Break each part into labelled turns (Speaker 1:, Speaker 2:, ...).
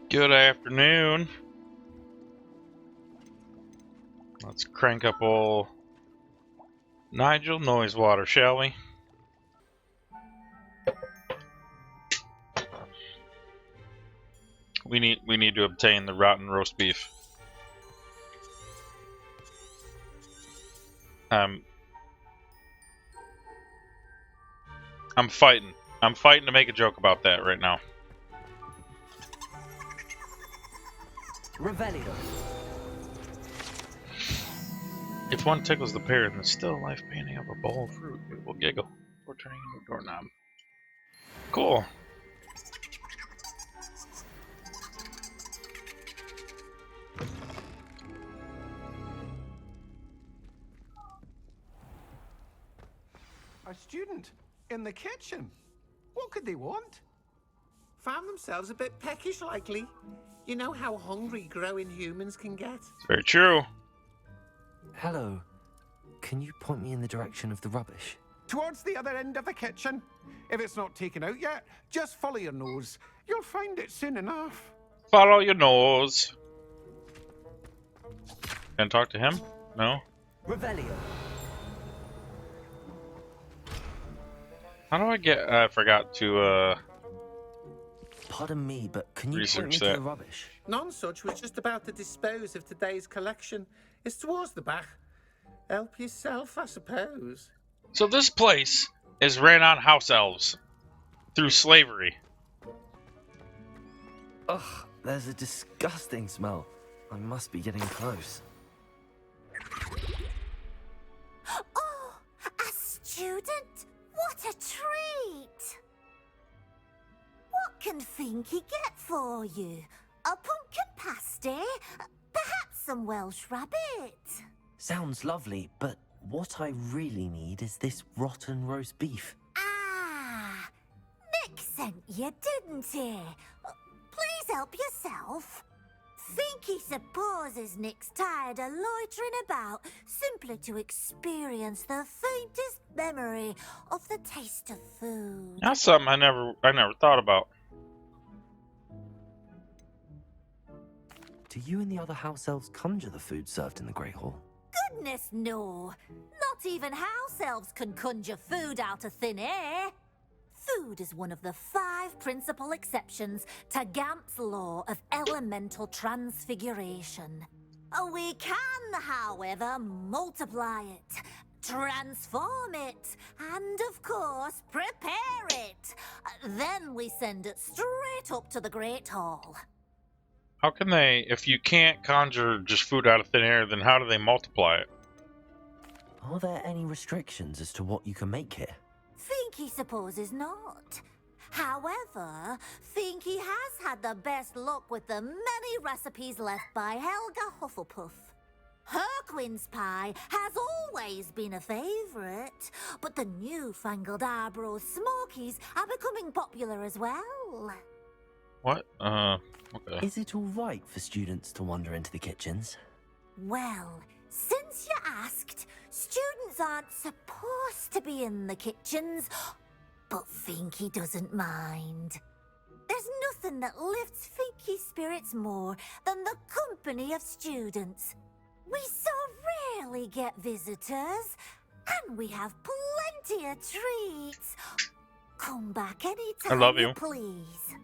Speaker 1: Good afternoon. Let's crank up old Nigel Noisewater, shall we? We need to obtain the rotten roast beef. I'm fighting. I'm fighting to make a joke about that right now.
Speaker 2: Revelio.
Speaker 1: If one tickles the parrot in the still life painting of a bowl of fruit, it will giggle or turning into a doorknob. Cool.
Speaker 3: A student in the kitchen. What could they want?
Speaker 4: Found themselves a bit peckish, likely. You know how hungry growing humans can get.
Speaker 1: It's very true.
Speaker 2: Hello. Can you point me in the direction of the rubbish?
Speaker 3: Towards the other end of the kitchen. If it's not taken out yet, just follow your nose. You'll find it soon enough.
Speaker 1: Follow your nose. Can I talk to him? No?
Speaker 2: Revelio.
Speaker 1: How do I get... I forgot to,
Speaker 2: Pardon me, but can you point me
Speaker 1: research
Speaker 2: to
Speaker 1: that.
Speaker 2: the rubbish?
Speaker 4: Nonsuch was just about to dispose of today's collection. It's towards the back. Help yourself, I suppose.
Speaker 1: So this place is ran on house elves through slavery.
Speaker 2: Ugh, there's a disgusting smell. I must be getting close.
Speaker 5: Oh, a student? What a treat! What can Finky get for you? A pumpkin pasty? Perhaps some Welsh rabbit?
Speaker 2: Sounds lovely, but what I really need is this rotten roast beef.
Speaker 5: Ah, Nick sent you, didn't he? Please help yourself. Finky supposes Nick's tired of loitering about simply to experience the faintest memory of the taste of food.
Speaker 1: That's something I never thought about.
Speaker 2: Do you and the other house elves conjure the food served in the Great Hall?
Speaker 5: Goodness, no. Not even house elves can conjure food out of thin air. Food is one of the 5 principal exceptions to Gamp's law of elemental transfiguration. We can, however, multiply it, transform it, and of course, prepare it. Then we send it straight up to the Great Hall.
Speaker 1: How can they, if you can't conjure just food out of thin air, then how do they multiply it?
Speaker 2: Are there any restrictions as to what you can make here?
Speaker 5: Finky supposes not. However, Finky has had the best luck with the many recipes left by Helga Hufflepuff. Her quince pie has always been a favourite, but the newfangled Arbroath Smokies are becoming popular as well.
Speaker 1: What? Okay.
Speaker 2: Is it all right for students to wander into the kitchens?
Speaker 5: Well, since you asked, students aren't supposed to be in the kitchens, but Finky doesn't mind. There's nothing that lifts Finky's spirits more than the company of students. We so rarely get visitors, and we have plenty of treats. Come back anytime
Speaker 1: I love you.
Speaker 5: please.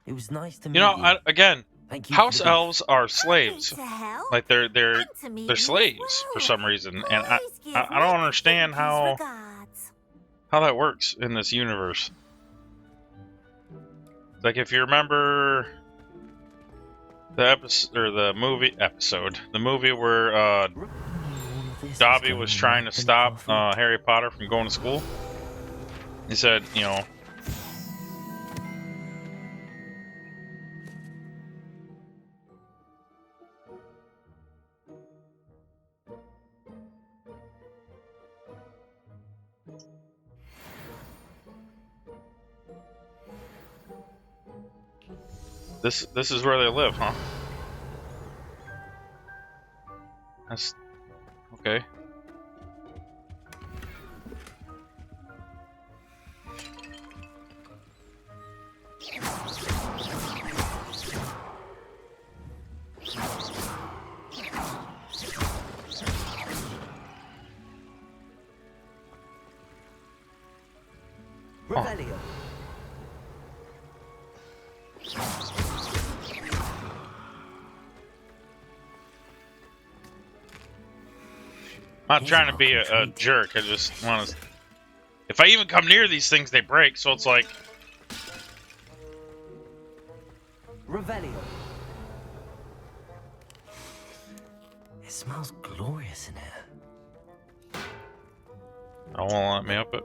Speaker 2: It was nice to meet
Speaker 1: You know,
Speaker 2: you.
Speaker 1: again,
Speaker 2: Thank you
Speaker 1: house
Speaker 2: for the beef.
Speaker 1: elves are slaves.
Speaker 5: Happy to help.
Speaker 1: Like they're
Speaker 5: And to meet you as
Speaker 1: slaves
Speaker 5: well.
Speaker 1: for some reason, and
Speaker 5: Please give
Speaker 1: I don't
Speaker 5: Nick
Speaker 1: understand
Speaker 5: Finky's
Speaker 1: how
Speaker 5: regards.
Speaker 1: that works in this universe. Like if you remember the episode or the movie where
Speaker 2: This is
Speaker 1: Dobby
Speaker 2: going
Speaker 1: was trying to
Speaker 2: rough and
Speaker 1: stop
Speaker 2: tough.
Speaker 1: Harry Potter from going to school. He said, you know, this is where they live, huh? That's okay. I'm not
Speaker 2: Here's
Speaker 1: trying to
Speaker 2: a
Speaker 1: be
Speaker 2: welcome
Speaker 1: a
Speaker 2: treat.
Speaker 1: jerk. I just want to. If I even come near these things, they break. So it's like,
Speaker 2: Revelio. It smells glorious in here.
Speaker 1: I won't let me up it.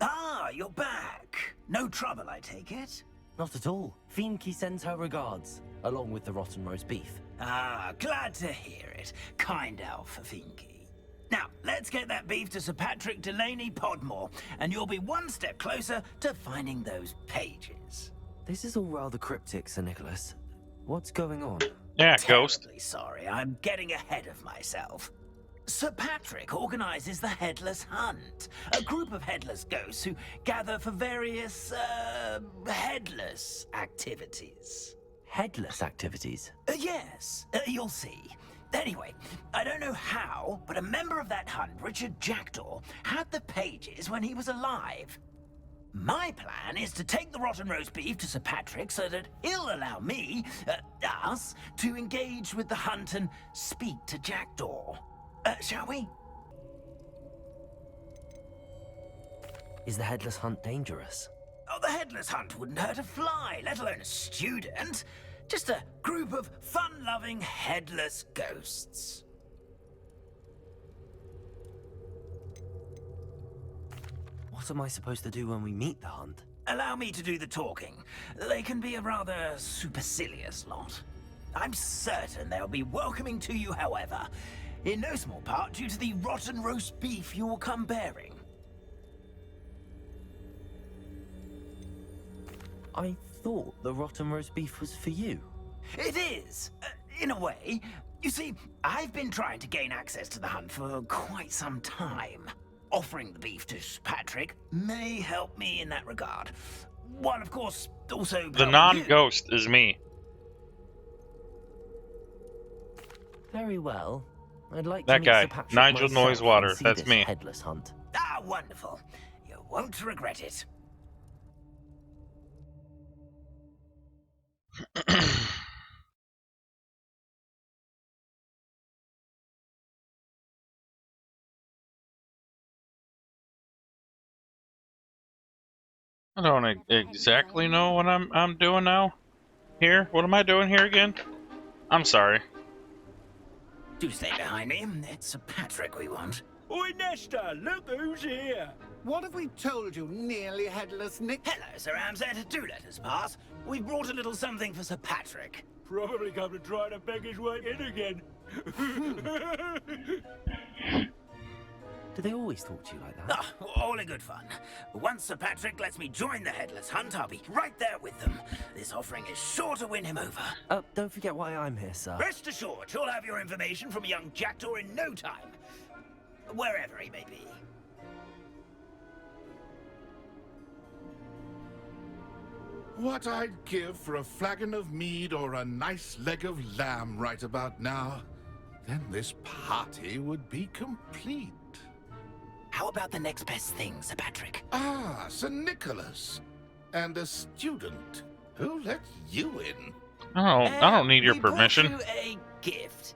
Speaker 6: Ah, you're back. No trouble, I take it?
Speaker 2: Not at all. Fiendke sends her regards, along with the rotten roast beef.
Speaker 6: Ah, glad to hear it. Kind elf, Finky. Now, let's get that beef to Sir Patrick Delaney Podmore, and you'll be one step closer to finding those pages.
Speaker 2: This is all rather cryptic, Sir Nicholas. What's going on?
Speaker 1: Yeah, ghost.
Speaker 6: Terribly sorry, I'm getting ahead of myself. Sir Patrick organizes the Headless Hunt, a group of headless ghosts who gather for various, headless activities.
Speaker 2: Headless activities.
Speaker 6: Yes, you'll see. Anyway, I don't know how, but a member of that hunt, Richard Jackdaw, had the pages when he was alive. My plan is to take the rotten roast beef to Sir Patrick so that he'll allow me, us, to engage with the hunt and speak to Jackdaw. Shall we?
Speaker 2: Is the Headless Hunt dangerous?
Speaker 6: Oh, the Headless Hunt wouldn't hurt a fly, let alone a student. Just a group of fun-loving headless ghosts.
Speaker 2: What am I supposed to do when we meet the hunt?
Speaker 6: Allow me to do the talking. They can be a rather supercilious lot. I'm certain they'll be welcoming to you, however, in no small part due to the rotten roast beef you'll come bearing.
Speaker 2: I thought the rotten roast beef was for you.
Speaker 6: It is, in a way. You see, I've been trying to gain access to the hunt for quite some time. Offering the beef to Patrick may help me in that regard. One, of course, also...
Speaker 1: The non-ghost is me.
Speaker 2: Very well. I'd like
Speaker 1: That
Speaker 2: to meet
Speaker 1: guy,
Speaker 2: Sir Patrick
Speaker 1: Nigel
Speaker 2: myself
Speaker 1: Noisewater,
Speaker 2: and see
Speaker 1: that's
Speaker 2: this
Speaker 1: me.
Speaker 2: Headless Hunt.
Speaker 6: Ah, wonderful. You won't regret it.
Speaker 1: I don't exactly know what I'm doing now. Here, what am I doing here again? I'm sorry.
Speaker 6: Do stay behind me. It's Sir Patrick we want.
Speaker 7: Oi, Nesta, look who's here.
Speaker 3: What have we told you, nearly headless Nick?
Speaker 6: Hello, Sir Amzette. Do let us pass. We've brought a little something for Sir Patrick.
Speaker 7: Probably come to try to beg his way in again.
Speaker 2: Do they always talk to you like that?
Speaker 6: Ah, all in good fun. Once Sir Patrick lets me join the Headless Hunt, I'll be right there with them. This offering is sure to win him over.
Speaker 2: Don't forget why I'm here, sir.
Speaker 6: Rest assured, you'll have your information from a young jackdaw in no time. Wherever he may be.
Speaker 8: What I'd give for a flagon of mead or a nice leg of lamb right about now. Then this party would be complete.
Speaker 6: How about the next best thing, Sir Patrick?
Speaker 8: Ah, Sir Nicholas. And a student. Who let you in?
Speaker 1: I don't need your
Speaker 6: we brought
Speaker 1: permission.
Speaker 6: you a gift.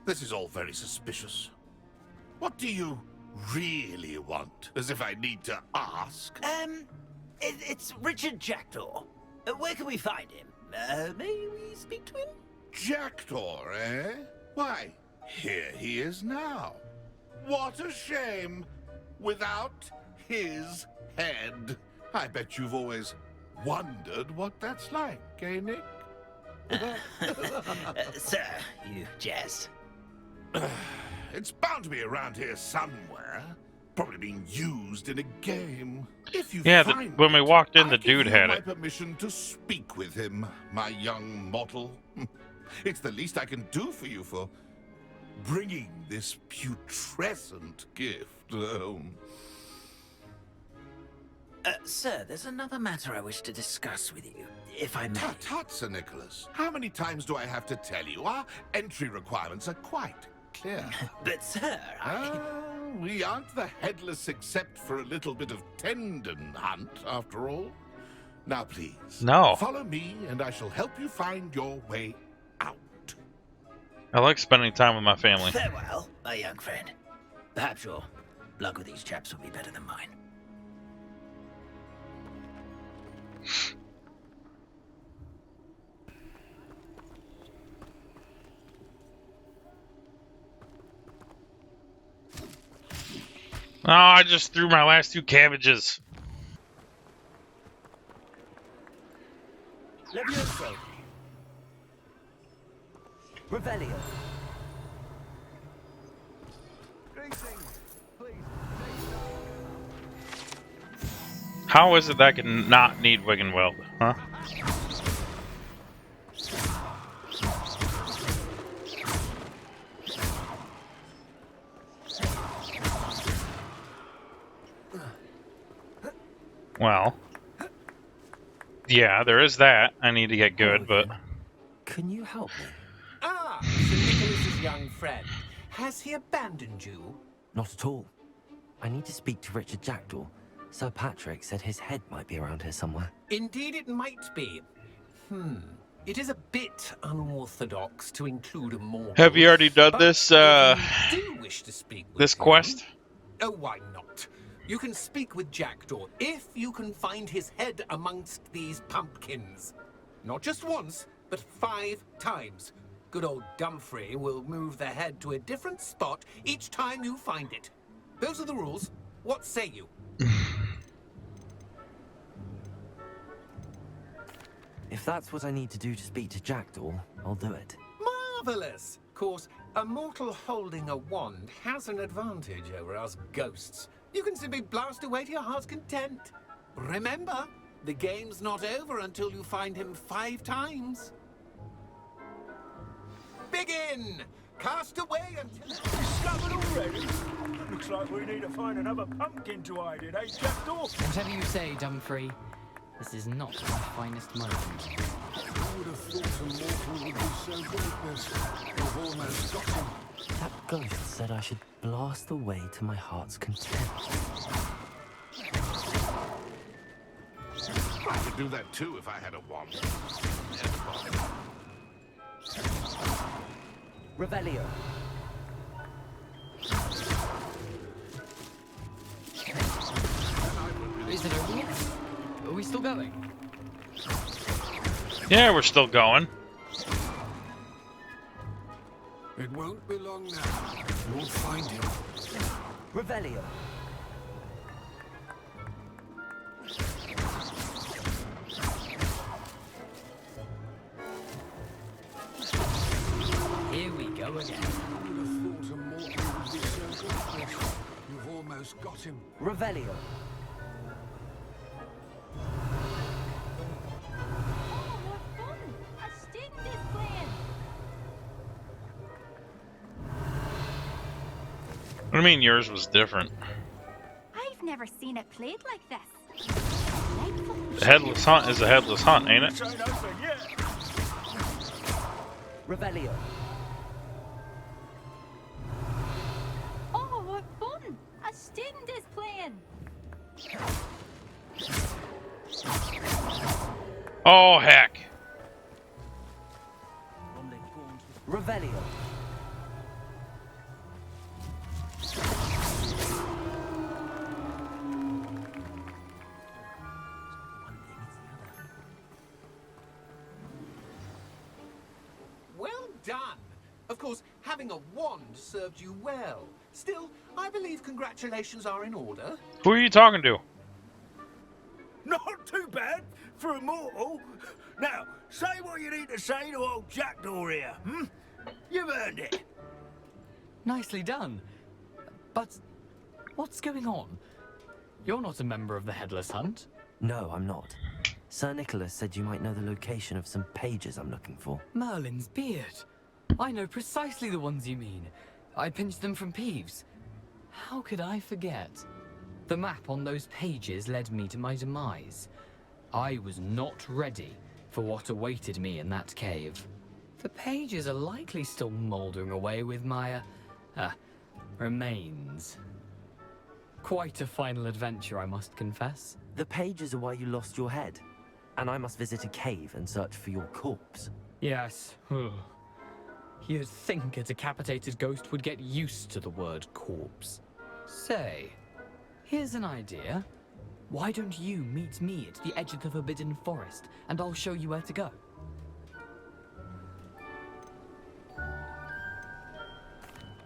Speaker 8: This is all very suspicious. What do you really want? As if I need to ask.
Speaker 6: It's Richard Jackdaw. Where can we find him? May we speak to him?
Speaker 8: Jackdaw, eh? Why, here he is now. What a shame. Without his head. I bet you've always wondered what that's like, eh, Nick?
Speaker 6: Sir, you jest.
Speaker 8: It's bound to be around here somewhere. Probably being used in a game. If you
Speaker 1: Yeah,
Speaker 8: find
Speaker 1: when we
Speaker 8: it,
Speaker 1: walked in,
Speaker 8: I
Speaker 1: the
Speaker 8: give
Speaker 1: dude
Speaker 8: you
Speaker 1: had
Speaker 8: my
Speaker 1: it.
Speaker 8: permission to speak with him, my young mortal. It's the least I can do for you for bringing this putrescent gift home.
Speaker 6: Sir, there's another matter I wish to discuss with you, if I may.
Speaker 8: Tut, tut, Sir Nicholas. How many times do I have to tell you? Our entry requirements are quite clear.
Speaker 6: But, sir,
Speaker 8: We aren't the headless except for a little bit of tendon hunt, after all. Now, please.
Speaker 1: No.
Speaker 8: Follow me, and I shall help you find your way out.
Speaker 1: I like spending time with my family.
Speaker 6: Farewell, my young friend. Perhaps your luck with these chaps will be better than mine.
Speaker 1: Oh, I just threw my last 2 cabbages.
Speaker 2: Levioso. Revelio.
Speaker 1: How is it that I can not need Wig and Weld, huh? Well, yeah, there is that. I need to get good, but
Speaker 2: Can you help me?
Speaker 4: Ah, Sir Nicholas's young friend. Has he abandoned you?
Speaker 2: Not at all. I need to speak to Richard Jackdaw. Sir Patrick said his head might be around here somewhere.
Speaker 4: Indeed it might be. It is a bit unorthodox to include a mortal.
Speaker 1: have you already done
Speaker 4: but
Speaker 1: this
Speaker 4: if you do wish to speak with
Speaker 1: this
Speaker 4: him,
Speaker 1: quest?
Speaker 4: Oh, why not? You can speak with Jackdaw if you can find his head amongst these pumpkins. Not just once, but 5 times. Good old Dumfrey will move the head to a different spot each time you find it. Those are the rules. What say you?
Speaker 2: If that's what I need to do to speak to Jackdaw, I'll do it.
Speaker 4: Marvelous! Of course, a mortal holding a wand has an advantage over us ghosts. You can simply blast away to your heart's content. Remember, the game's not over until you find him 5 times. Begin! Cast away until...
Speaker 7: Discovered already? Looks like we need to find another pumpkin to hide in, eh, Jackdaw?
Speaker 9: Whatever you say, Dumfrey. This is not my finest moment.
Speaker 3: I would have thought a mortal would be so good at this. You've almost got him.
Speaker 2: That ghost said I should blast away to my heart's content.
Speaker 8: I could do that too if I had a wand.
Speaker 2: Revelio.
Speaker 9: Is it over yet? Are we still going?
Speaker 1: Yeah, we're still going.
Speaker 3: It won't be long now. You'll find him.
Speaker 2: Revelio.
Speaker 9: Here we go again.
Speaker 3: I would have thought a mortal would be so good at this. You've almost got him.
Speaker 2: Revelio.
Speaker 1: What do you mean yours was different?
Speaker 10: I've never seen it played like this.
Speaker 1: The headless hunt is a headless hunt, ain't it?
Speaker 7: This ain't over yet.
Speaker 2: Revelio.
Speaker 10: Oh, what fun! A student is playing.
Speaker 1: Oh, heck.
Speaker 2: Revelio.
Speaker 4: Well done! Of course, having a wand served you well. Still, I believe congratulations are in order.
Speaker 1: Who are you talking to?
Speaker 7: Not too bad for a mortal. Now, say what you need to say to old Jackdaw here, hmm? You've earned it.
Speaker 9: Nicely done. But what's going on? You're not a member of the Headless Hunt.
Speaker 2: No, I'm not. Sir Nicholas said you might know the location of some pages I'm looking for.
Speaker 9: Merlin's beard. I know precisely the ones you mean. I pinched them from Peeves. How could I forget? The map on those pages led me to my demise. I was not ready for what awaited me in that cave. The pages are likely still mouldering away with my, remains. Quite a final adventure, I must confess.
Speaker 2: The pages are why you lost your head, and I must visit a cave and search for your corpse.
Speaker 9: Yes. You'd think a decapitated ghost would get used to the word corpse. Say, here's an idea. Why don't you meet me at the edge of the Forbidden Forest, and I'll show you where to go?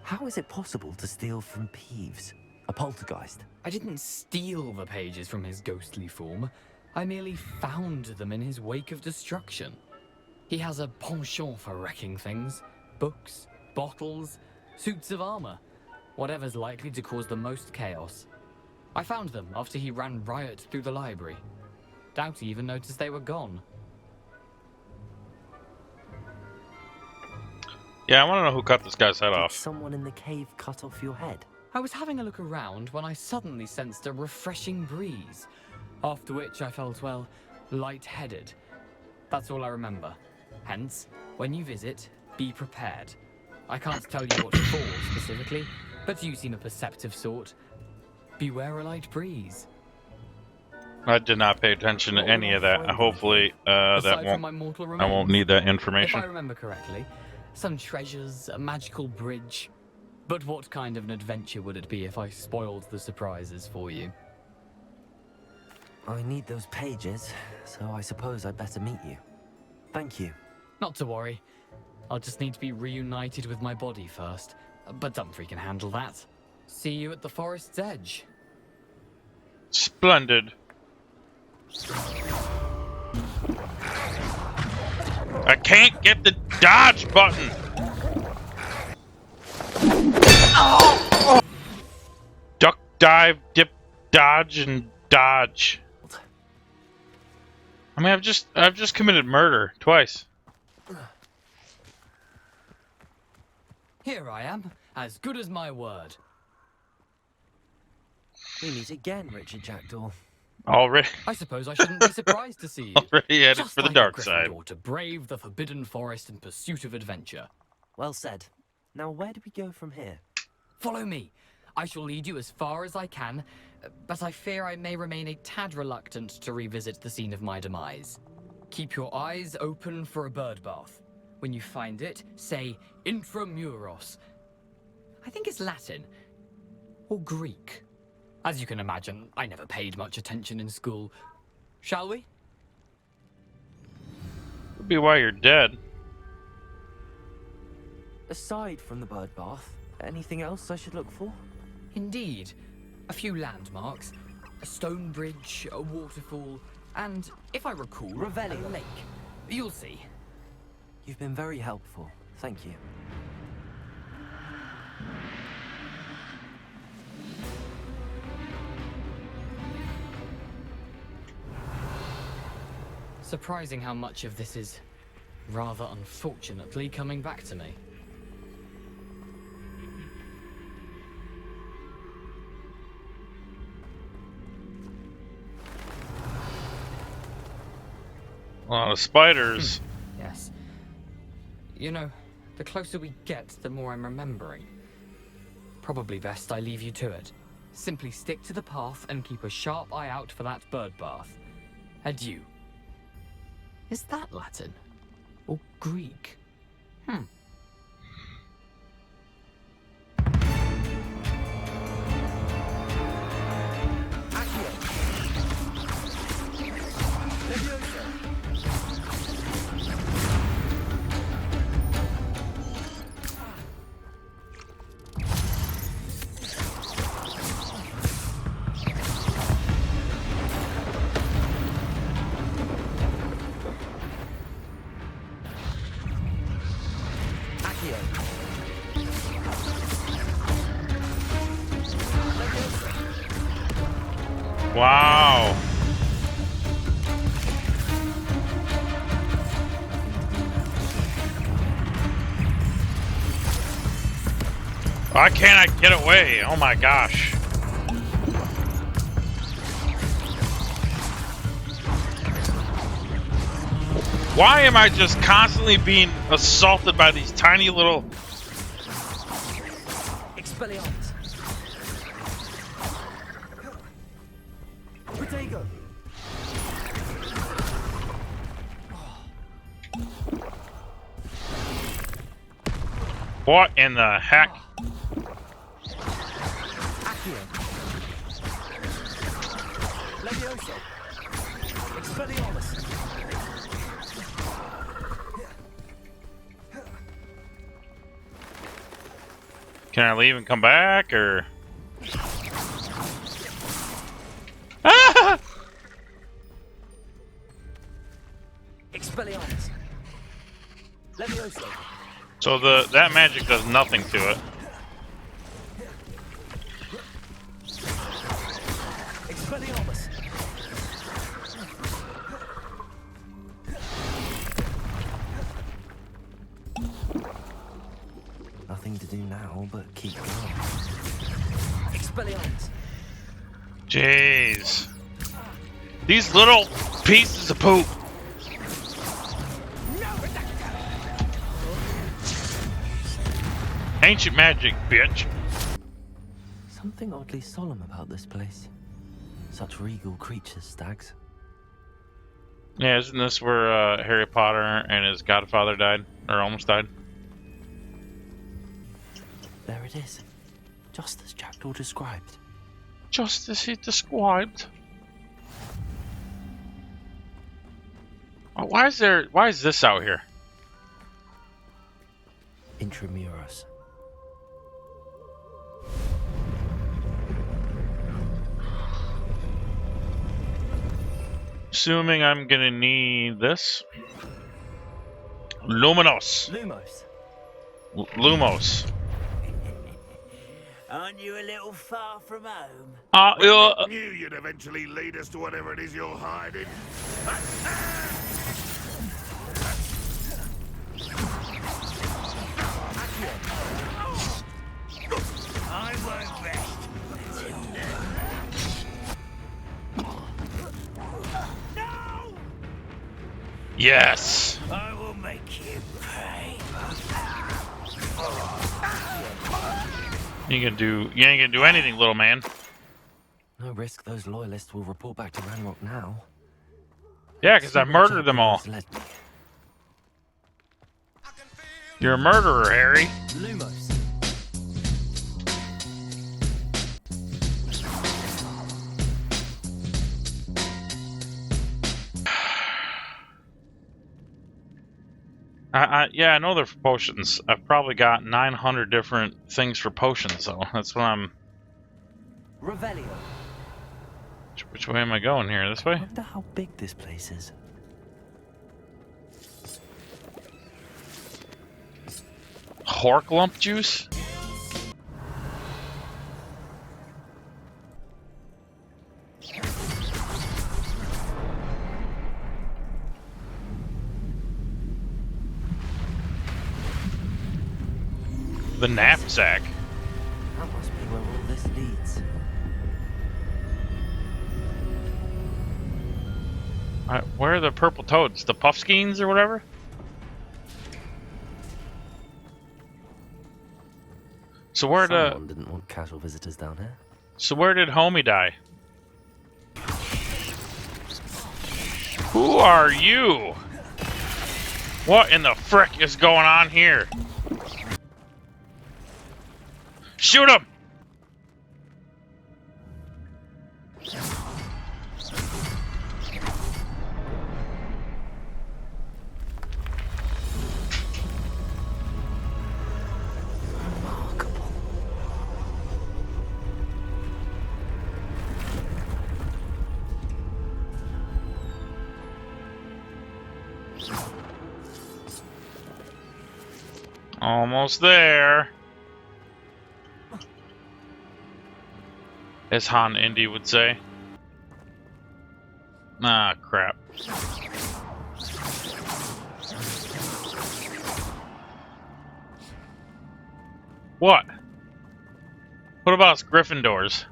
Speaker 2: How is it possible to steal from Peeves, a poltergeist?
Speaker 9: I didn't steal the pages from his ghostly form. I merely found them in his wake of destruction. He has a penchant for wrecking things. Books, bottles, suits of armor. Whatever's likely to cause the most chaos. I found them after he ran riot through the library. Doubt he even noticed they were gone.
Speaker 1: Yeah, I want to know who cut this guy's head
Speaker 2: Did
Speaker 1: off.
Speaker 2: someone in the cave cut off your head?
Speaker 9: I was having a look around when I suddenly sensed a refreshing breeze, after which I felt, well, lightheaded. That's all I remember. Hence, when you visit, be prepared. I can't tell you what for specifically, but you seem a perceptive sort. Beware a light breeze.
Speaker 1: I did not pay attention to any of that. Hopefully,
Speaker 9: Aside
Speaker 1: that
Speaker 9: from my
Speaker 1: won't.
Speaker 9: mortal
Speaker 1: I won't
Speaker 9: remains,
Speaker 1: need that
Speaker 9: if I
Speaker 1: information.
Speaker 9: remember correctly, some treasures, a magical bridge. But what kind of an adventure would it be if I spoiled the surprises for you?
Speaker 2: I need those pages, so I suppose I'd better meet you. Thank you.
Speaker 9: Not to worry. I'll just need to be reunited with my body first. But Dumfrey can handle that. See you at the forest's edge.
Speaker 1: Splendid. I can't get the dodge button. Duck, dive, dip, dodge, and dodge. I mean, I've just committed murder twice.
Speaker 9: Here I am, as good as my word.
Speaker 2: We meet again, Richard Jackdaw.
Speaker 1: Already,
Speaker 9: I suppose I shouldn't be surprised to see you.
Speaker 1: already headed
Speaker 9: Just
Speaker 1: for the
Speaker 9: like
Speaker 1: dark
Speaker 9: a
Speaker 1: side.
Speaker 9: Gryffindor to brave the Forbidden Forest in pursuit of adventure.
Speaker 2: Well said. Now, where do we go from here?
Speaker 9: Follow me. I shall lead you as far as I can, but I fear I may remain a tad reluctant to revisit the scene of my demise. Keep your eyes open for a bird bath. When you find it, say intramuros. I think it's Latin. Or Greek. As you can imagine, I never paid much attention in school. Shall we?
Speaker 1: Could be why you're dead.
Speaker 2: Aside from the bird bath, anything else I should look for?
Speaker 9: Indeed. A few landmarks. A stone bridge, a waterfall, and, if I recall,
Speaker 2: Revelio.
Speaker 9: a lake. You'll see.
Speaker 2: You've been very helpful. Thank you.
Speaker 9: Surprising how much of this is, rather unfortunately, coming back to me.
Speaker 1: A lot of spiders.
Speaker 9: Yes. You know, the closer we get, the more I'm remembering. Probably best I leave you to it. Simply stick to the path and keep a sharp eye out for that bird bath. Adieu. Is that Latin? Or Greek?
Speaker 1: Wow. Why can't I get away? Oh my gosh. Why am I just constantly being assaulted by these tiny little...
Speaker 2: Expelliarmus. Protego.
Speaker 1: What in the heck?
Speaker 2: Accio. Levioso. Expelliarmus.
Speaker 1: Can I leave and come back, or... Ah!
Speaker 2: Expelliarmus. Levioso.
Speaker 1: So that magic does nothing to it.
Speaker 2: Expelliarmus. Nothing to do now but keep going. Expelliarmus.
Speaker 1: Jeez. These little pieces of poop. Ancient magic, bitch.
Speaker 2: Something oddly solemn about this place. Such regal creatures, stags.
Speaker 1: Yeah, isn't this where Harry Potter and his godfather died? Or almost died?
Speaker 2: There it is. Just as Jackdaw described.
Speaker 1: Just as he described. Oh, why is this out here?
Speaker 2: Intramuros.
Speaker 1: Assuming I'm gonna need this. Luminos.
Speaker 2: Lumos.
Speaker 1: Lumos.
Speaker 6: Aren't you a little far from home?
Speaker 8: I knew you'd eventually lead us to whatever it is you're hiding.
Speaker 6: I won't rest until no!
Speaker 1: Yes.
Speaker 6: I will make you pay.
Speaker 1: You ain't gonna do anything, little man.
Speaker 2: No risk those loyalists will report back to Ranrock now.
Speaker 1: Yeah, because I murdered them all. You're a murderer, Harry.
Speaker 2: Lumos.
Speaker 1: Yeah, I know they're for potions. I've probably got 900 different things for potions, though. That's what I'm...
Speaker 2: Revelio.
Speaker 1: Which way am I going here? This way?
Speaker 2: I wonder how big this place is.
Speaker 1: Hork lump juice? The knapsack.
Speaker 2: That must be where all this leads.
Speaker 1: Where are the purple toads? The puffskeins or whatever? So where
Speaker 2: Someone didn't want casual visitors down here.
Speaker 1: So where did Homie die? Who are you? What in the frick is going on here? Shoot him!
Speaker 2: Remarkable.
Speaker 1: Almost there. As Han Indy would say. Ah, crap. What? What about us Gryffindors?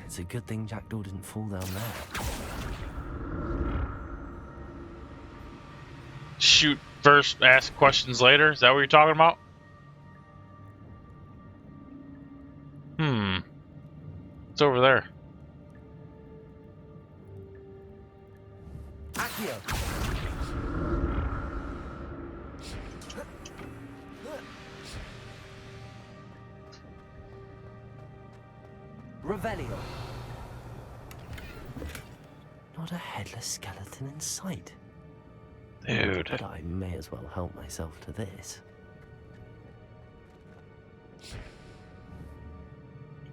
Speaker 2: It's a good thing Jackdaw didn't fall down there.
Speaker 1: shoot first, ask questions later? Is that what you're talking about? It's over there.
Speaker 2: Accio. Revelio. Not a headless skeleton in sight.
Speaker 1: Dude.
Speaker 2: But I may as well help myself to this.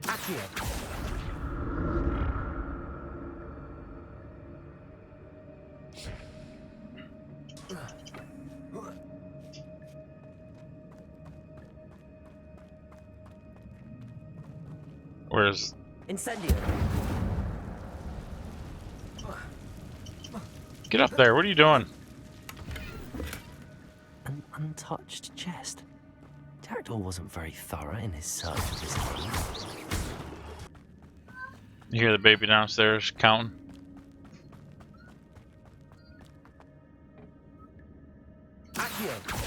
Speaker 2: Accio.
Speaker 1: Where's...
Speaker 2: Incendio.
Speaker 1: Get up there. What are you doing?
Speaker 2: An untouched chest. Jackdaw wasn't very thorough in his search of this cave.
Speaker 1: You hear the baby downstairs counting?
Speaker 2: Accio.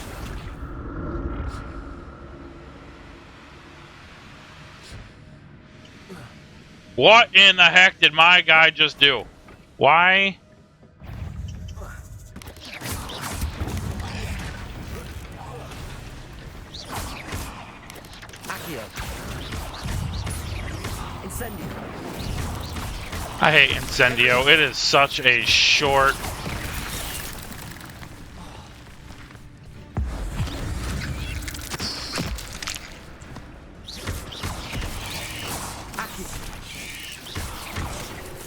Speaker 1: What in the heck did my guy just do? Why?
Speaker 2: Accio. Incendio.
Speaker 1: I hate Incendio. It is such a short...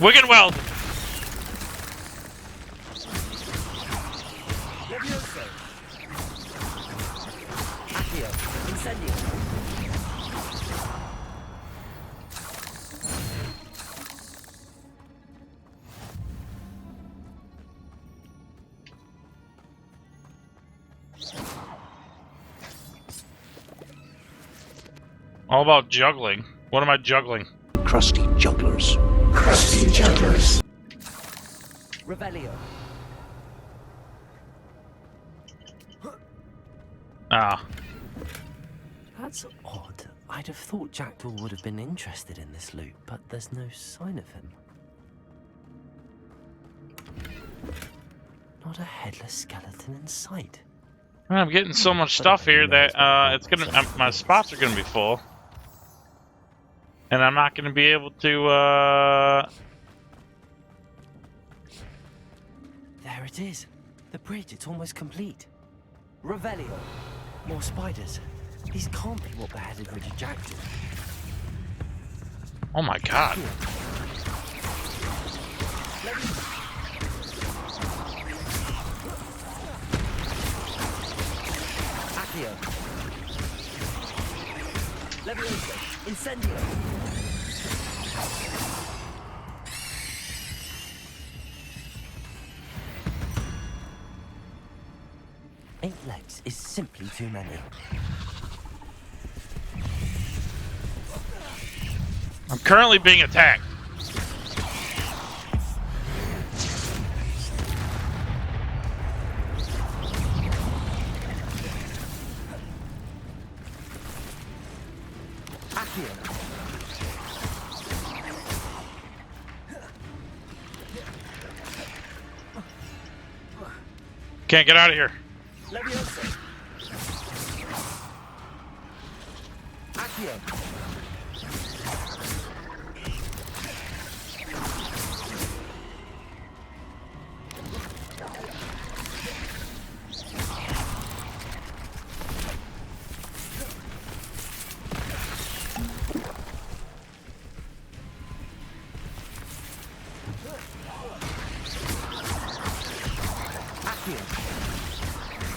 Speaker 1: Wicked Weld!
Speaker 2: Levioso. Accio. Incendio.
Speaker 1: All about juggling. What am I juggling?
Speaker 11: Crusty jugglers. Crusty jugglers.
Speaker 2: Revelio.
Speaker 1: Ah.
Speaker 2: That's odd. I'd have thought Jackdaw would have been interested in this loot, but there's no sign of him. Not a headless skeleton in sight.
Speaker 1: I'm getting so much stuff here that it's gonna... my spots are gonna be full. And I'm not gonna be able to,
Speaker 2: There it is. The bridge, it's almost complete. Revelio. More spiders. These can't be what beheaded Richard Jackdaw.
Speaker 1: Oh my god.
Speaker 2: Accio. Levioso. Incendio. Eight legs is simply too many.
Speaker 1: I'm currently being attacked. Can't get out of here.
Speaker 2: Levioso. Accio.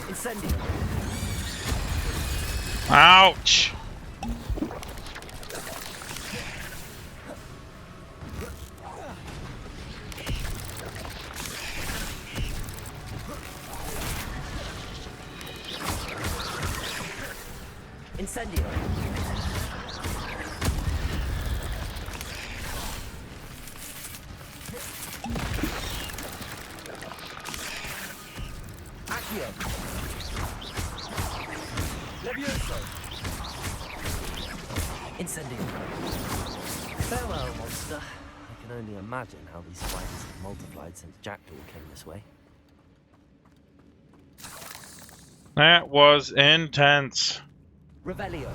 Speaker 2: Incendio.
Speaker 1: Ouch.
Speaker 2: Incendio. Accio. Levioso. Incendio. Farewell, monster. I can only imagine how these spiders have multiplied since Jackdaw came this way.
Speaker 1: That was intense.
Speaker 2: Revelio.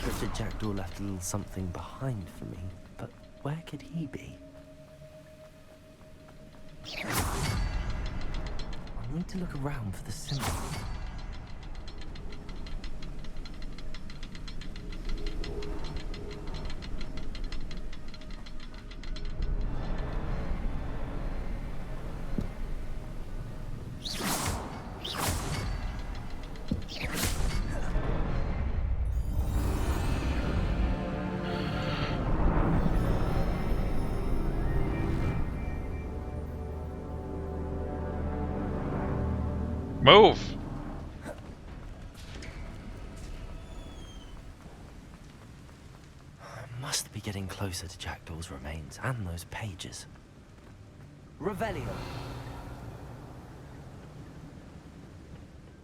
Speaker 2: Richard Jackdaw left a little something behind for me, but where could he be? I need to look around for the symbol.
Speaker 1: Move!
Speaker 2: I must be getting closer to Jackdaw's remains and those pages. Revelio.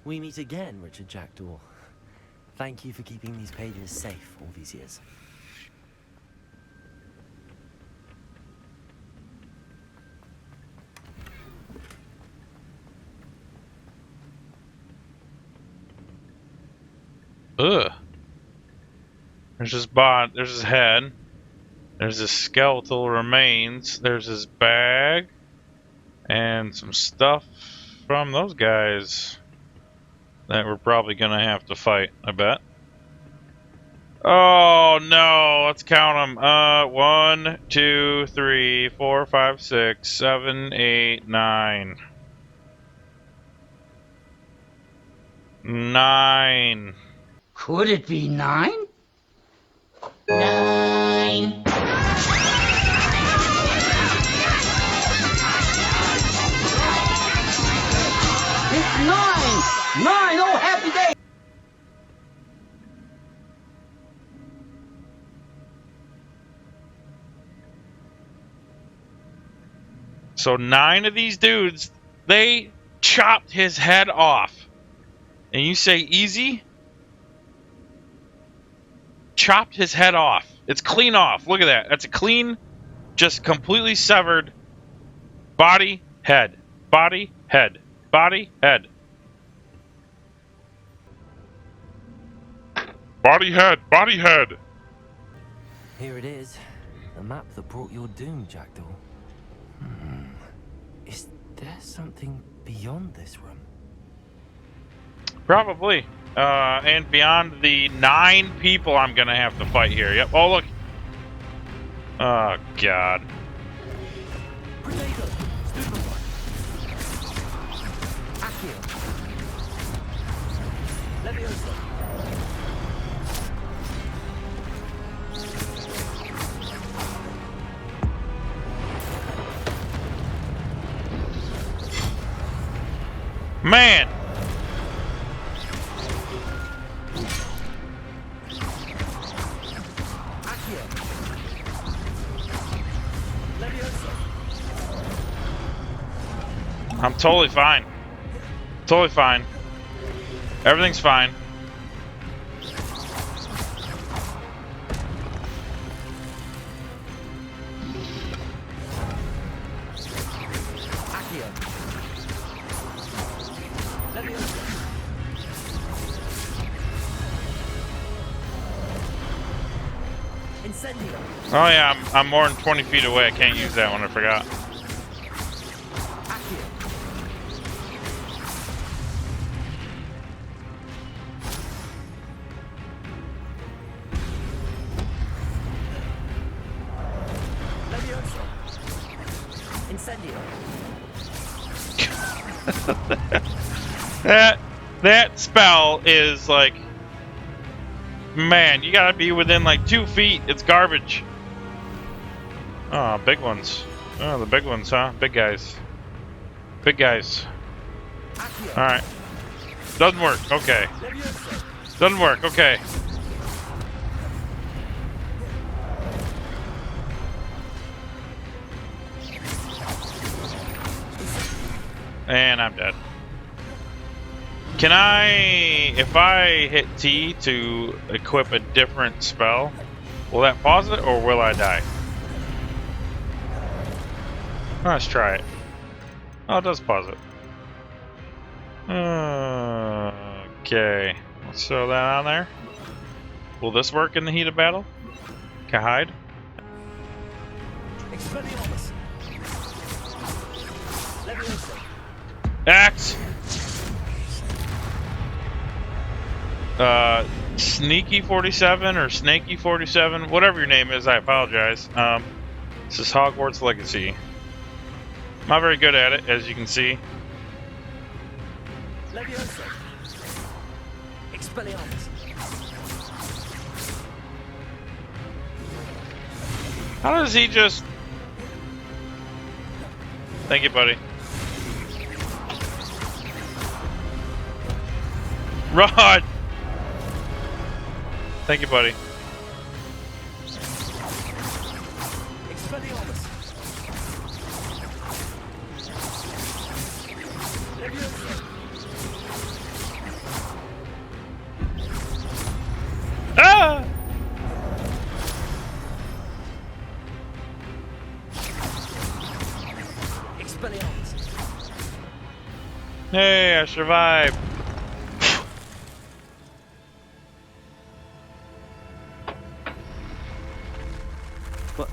Speaker 2: We meet again, Richard Jackdaw. Thank you for keeping these pages safe all these years.
Speaker 1: Ugh. There's his body, there's his head. There's his skeletal remains. There's his bag. And some stuff from those guys that we're probably gonna have to fight, I bet. Oh no, let's count them. 1, 2, 3, 4, 5, 6, 7, 8, 9. 9.
Speaker 12: Could it be 9? 9. It's 9! 9! Oh, happy day!
Speaker 1: So 9 of these dudes, they chopped his head off. And you say easy? Chopped his head off. It's clean off. Look at that. That's a clean, just completely severed body, head. Body, head. Body, head. Body, head. Body, head.
Speaker 2: Here it is. The map that brought your doom, Jackdaw. Is there something beyond this room?
Speaker 1: Probably. And beyond the 9 people I'm gonna have to fight here. Yep. Oh, look. Oh, God.
Speaker 2: Potato! Stupefy! Accio! Levioso!
Speaker 1: Man! I'm totally fine. Totally fine. Everything's fine. Oh yeah, I'm more than 20 feet away. I can't use that one. I forgot. That spell is like Man, you gotta be within like 2 feet. It's garbage. Oh, big ones. Oh, the big ones, huh? Big guys. Big guys. Alright. Doesn't work. Okay. Doesn't work. Okay. And I'm dead. Can I, if I hit T to equip a different spell, will that pause it or will I die? Let's try it. Oh, it does pause it. Okay. Let's throw that on there. Will this work in the heat of battle? Can I hide? Axe! Sneaky 47 or Snaky 47, whatever your name is, I apologize. This is Hogwarts Legacy. I'm not very good at it, as you can see. How does he just... Thank you, buddy. Rod! Thank you, buddy. Ah! Hey, I survived.
Speaker 2: What?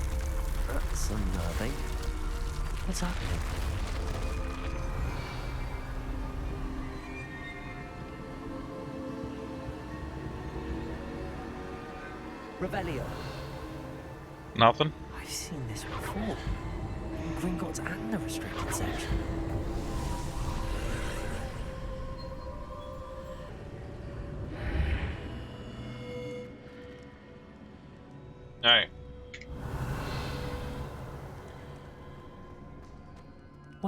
Speaker 2: That's unnerving. What's happening? Revelio.
Speaker 1: Nothing?
Speaker 2: I've seen this before. In Gringotts and the restricted section.
Speaker 1: Alright.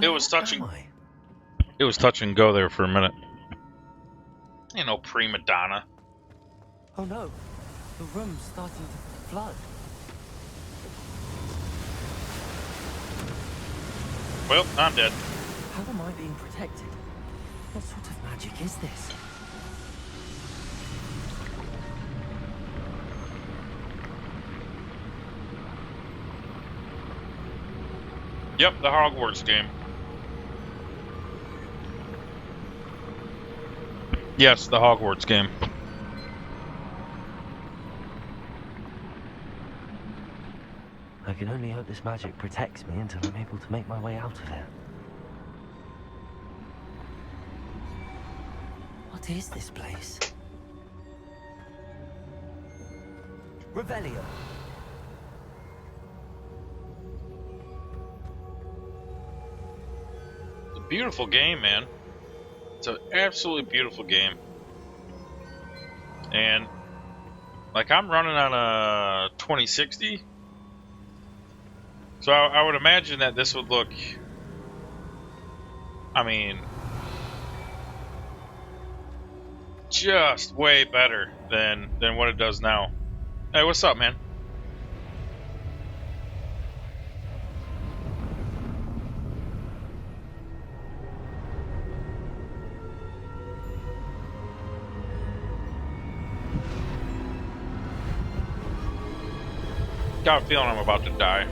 Speaker 1: It was touching. It was touch and go there for a minute. Ain't no prima donna.
Speaker 2: Oh no, the room's starting to flood.
Speaker 1: Well, I'm dead.
Speaker 2: How am I being protected? What sort of magic is this?
Speaker 1: Yep, the Hogwarts game. Yes, the Hogwarts game.
Speaker 2: I can only hope this magic protects me until I'm able to make my way out of here. What is this place? Revelio.
Speaker 1: It's a beautiful game, man. It's an absolutely beautiful game. And, like, I'm running on a 2060. So I would imagine that this would look, I mean, just way better than what it does now. Hey, what's up, man? Got a feeling I'm about to die.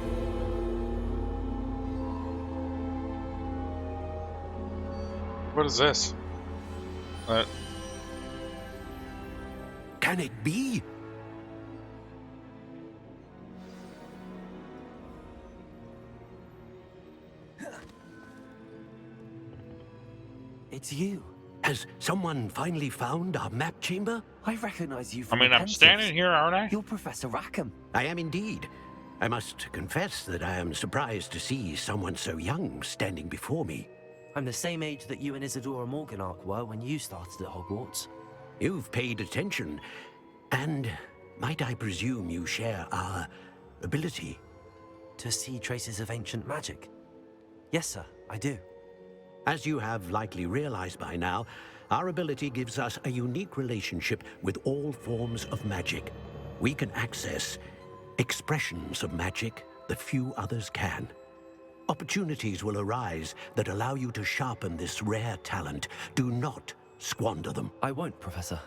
Speaker 1: What is this?
Speaker 7: Can it be?
Speaker 2: It's you.
Speaker 7: Has someone finally found our map chamber?
Speaker 2: I recognize you
Speaker 1: I
Speaker 2: from
Speaker 1: mean,
Speaker 2: the
Speaker 1: I'm
Speaker 2: Pensives.
Speaker 1: standing here, aren't I?
Speaker 2: You're Professor Rackham.
Speaker 7: I am indeed. I must confess that I am surprised to see someone so young standing before me.
Speaker 2: I'm the same age that you and Isadora Morganach were when you started at Hogwarts.
Speaker 7: You've paid attention.
Speaker 11: And might I presume you share our ability?
Speaker 2: To see traces of ancient magic? Yes, sir, I do.
Speaker 11: As you have likely realized by now, our ability gives us a unique relationship with all forms of magic. We can access expressions of magic that few others can. Opportunities will arise that allow you to sharpen this rare talent. Do not squander them.
Speaker 2: I won't, Professor.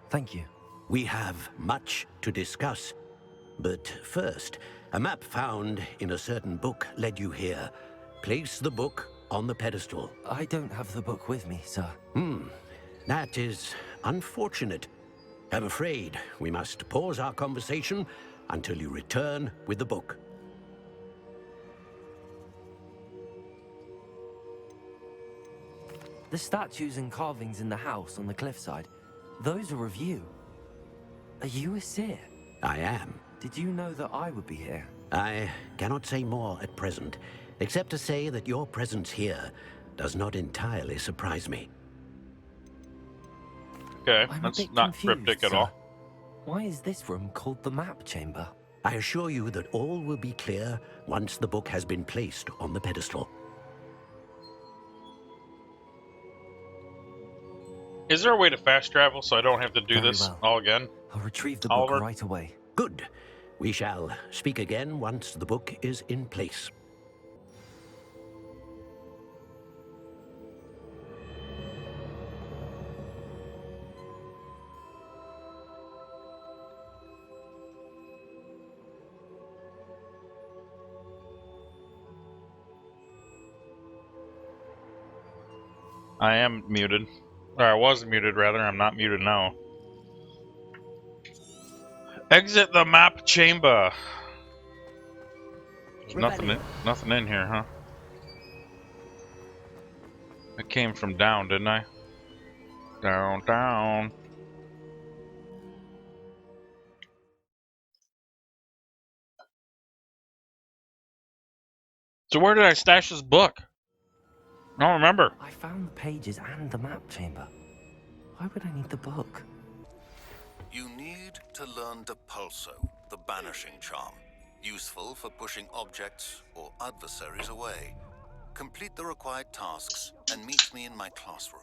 Speaker 2: Thank you.
Speaker 11: We have much to discuss. But first, a map found in a certain book led you here. Place the book on the pedestal.
Speaker 2: I don't have the book with me, sir.
Speaker 11: That is unfortunate. I'm afraid we must pause our conversation until you return with the book.
Speaker 2: The statues and carvings in the house on the cliffside, those are of you. Are you a seer?
Speaker 11: I am.
Speaker 2: Did you know that I would be here?
Speaker 11: I cannot say more at present, except to say that your presence here does not entirely surprise me.
Speaker 1: Okay,
Speaker 2: I'm
Speaker 1: that's
Speaker 2: a bit
Speaker 1: not
Speaker 2: confused,
Speaker 1: cryptic at
Speaker 2: sir.
Speaker 1: all.
Speaker 2: Why is this room called the map chamber?
Speaker 11: I assure you that all will be clear once the book has been placed on the pedestal.
Speaker 1: Is there a way to fast travel so I don't have to do
Speaker 2: Very
Speaker 1: this
Speaker 2: well.
Speaker 1: all again?
Speaker 2: I'll retrieve the
Speaker 1: Oliver?
Speaker 2: book right away.
Speaker 11: Good. We shall speak again once the book is in place.
Speaker 1: I am muted. Or I was muted, rather. I'm not muted now. Exit the map chamber. There's nothing in here, huh? I came from down, didn't I? Down. So where did I stash this book? I don't remember.
Speaker 2: I found the pages and the map chamber. Why would I need the book?
Speaker 13: You need to learn Depulso, the banishing charm. Useful for pushing objects or adversaries away. Complete the required tasks and meet me in my classroom.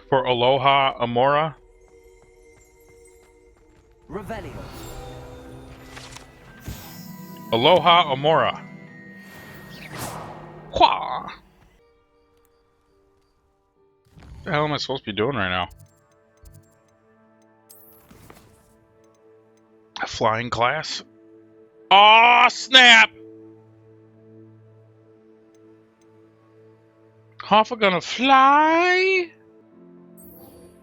Speaker 1: For Aloha Amora?
Speaker 2: Revelio.
Speaker 1: Aloha Amora. Qua. What the hell am I supposed to be doing right now? A flying class? Aw, snap! Hoffa gonna fly?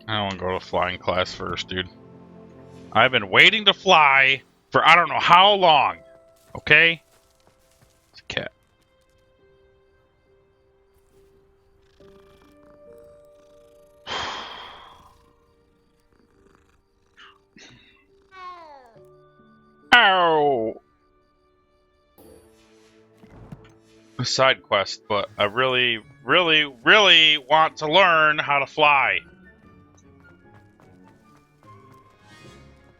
Speaker 1: I want to go to flying class first, dude. I've been waiting to fly for I don't know how long. Okay? It's a cat. Ow! A side quest, but I really, really, really want to learn how to fly.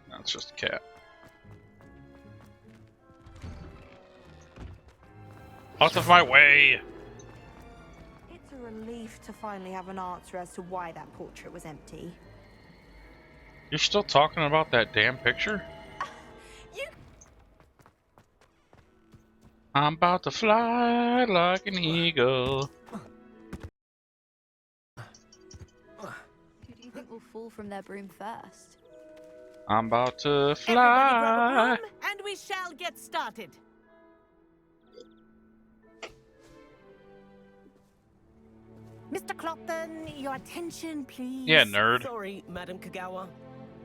Speaker 1: That's just a cat. Out of my way!
Speaker 14: It's a relief to finally have an answer as to why that portrait was empty.
Speaker 1: You're still talking about that damn picture? I'm about to fly like an eagle.
Speaker 15: Who do you think will fall from their broom first?
Speaker 1: I'm about to
Speaker 16: Everybody grab a
Speaker 1: fly.
Speaker 16: broom, and we shall get started. Mr. Clopton, your attention, please.
Speaker 1: Yeah, nerd.
Speaker 16: Sorry, Madam Kagawa.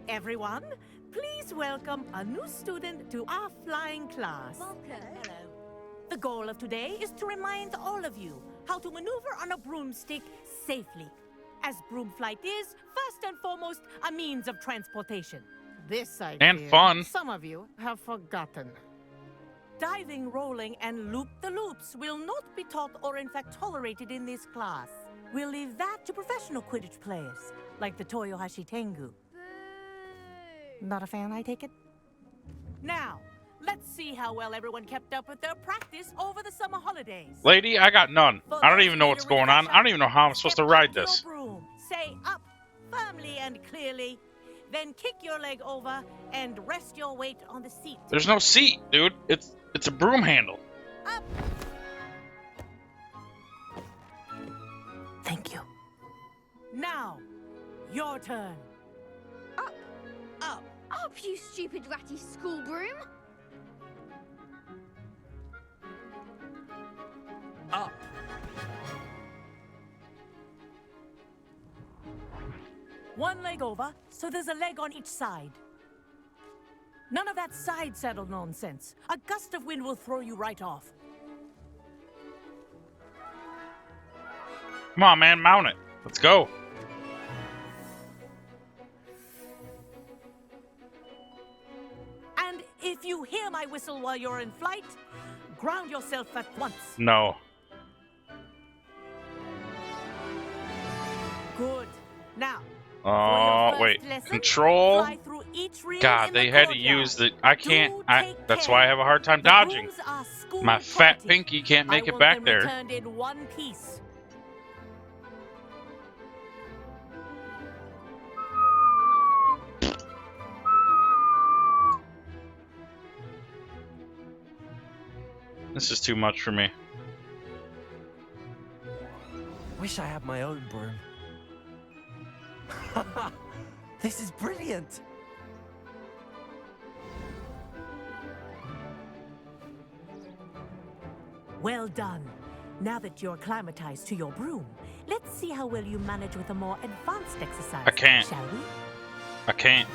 Speaker 16: Everyone, please welcome a new student to our flying class.
Speaker 15: Welcome. Hello.
Speaker 16: The goal of today is to remind all of you how to maneuver on a broomstick safely, as broom flight is, first and foremost, a means of transportation.
Speaker 14: This I
Speaker 1: And fun.
Speaker 14: Some of you have forgotten.
Speaker 16: Diving, rolling, and loop-the-loop hoops will not be taught or in fact tolerated in this class. We'll leave that to professional Quidditch players, like the Toyohashi Tengu. Not a fan, I take it? Now, let's see how well everyone kept up with their practice over the summer holidays.
Speaker 1: Lady, I got none. I don't even know what's going on. I don't even know how I'm supposed to ride this.
Speaker 16: Broom. Say up firmly and clearly, then kick your leg over and rest your weight on the seat.
Speaker 1: There's no seat, dude. It's a broom handle.
Speaker 16: Up.
Speaker 2: Thank you.
Speaker 16: Now, your turn.
Speaker 15: Up. Up. Up, you stupid ratty school broom.
Speaker 2: Up.
Speaker 16: One leg over, so there's a leg on each side. None of that side saddle nonsense. A gust of wind will throw you right off.
Speaker 1: Come on, man, mount it. Let's go.
Speaker 16: And if you hear my whistle while you're in flight, ground yourself at once.
Speaker 1: No.
Speaker 16: Good. Now,
Speaker 1: Oh, wait. Control. God, they had to use the... I can't... That's why I have a hard time dodging. My fat pinky can't make it back there.
Speaker 16: Returned in one piece.
Speaker 1: This is too much for me.
Speaker 2: Wish I had my own broom. This is brilliant.
Speaker 16: Well done. Now that you're acclimatized to your broom, let's see how well you manage with a more advanced exercise.
Speaker 1: I can't.
Speaker 16: Shall we?
Speaker 1: I can't.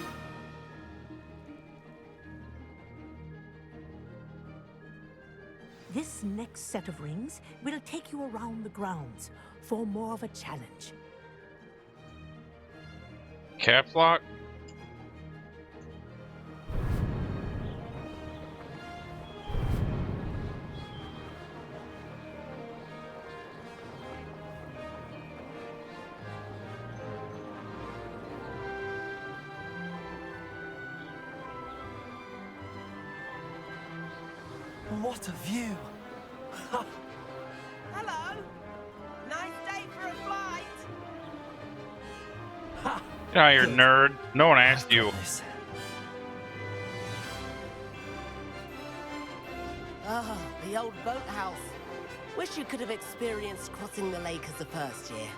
Speaker 16: This next set of rings will take you around the grounds for more of a challenge.
Speaker 1: Caps lock?
Speaker 2: What a view!
Speaker 17: Hello! Nice day for a flight!
Speaker 1: Get out of here, nerd. No one asked you.
Speaker 17: Ah, the old boathouse. Wish you could have experienced crossing the lake as the first year.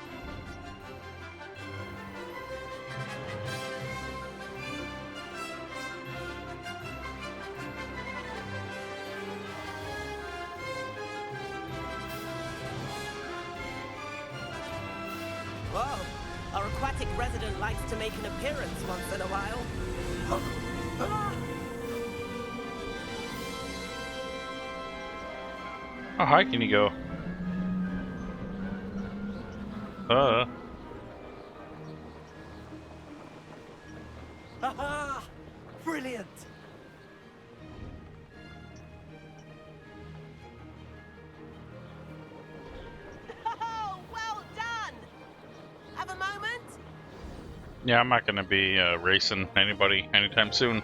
Speaker 17: Whoa, our aquatic resident likes to make an appearance once in a while.
Speaker 1: How high can you go?
Speaker 2: Haha! Brilliant!
Speaker 17: Oh, well done! Have a moment?
Speaker 1: Yeah, I'm not gonna be racing anybody anytime soon.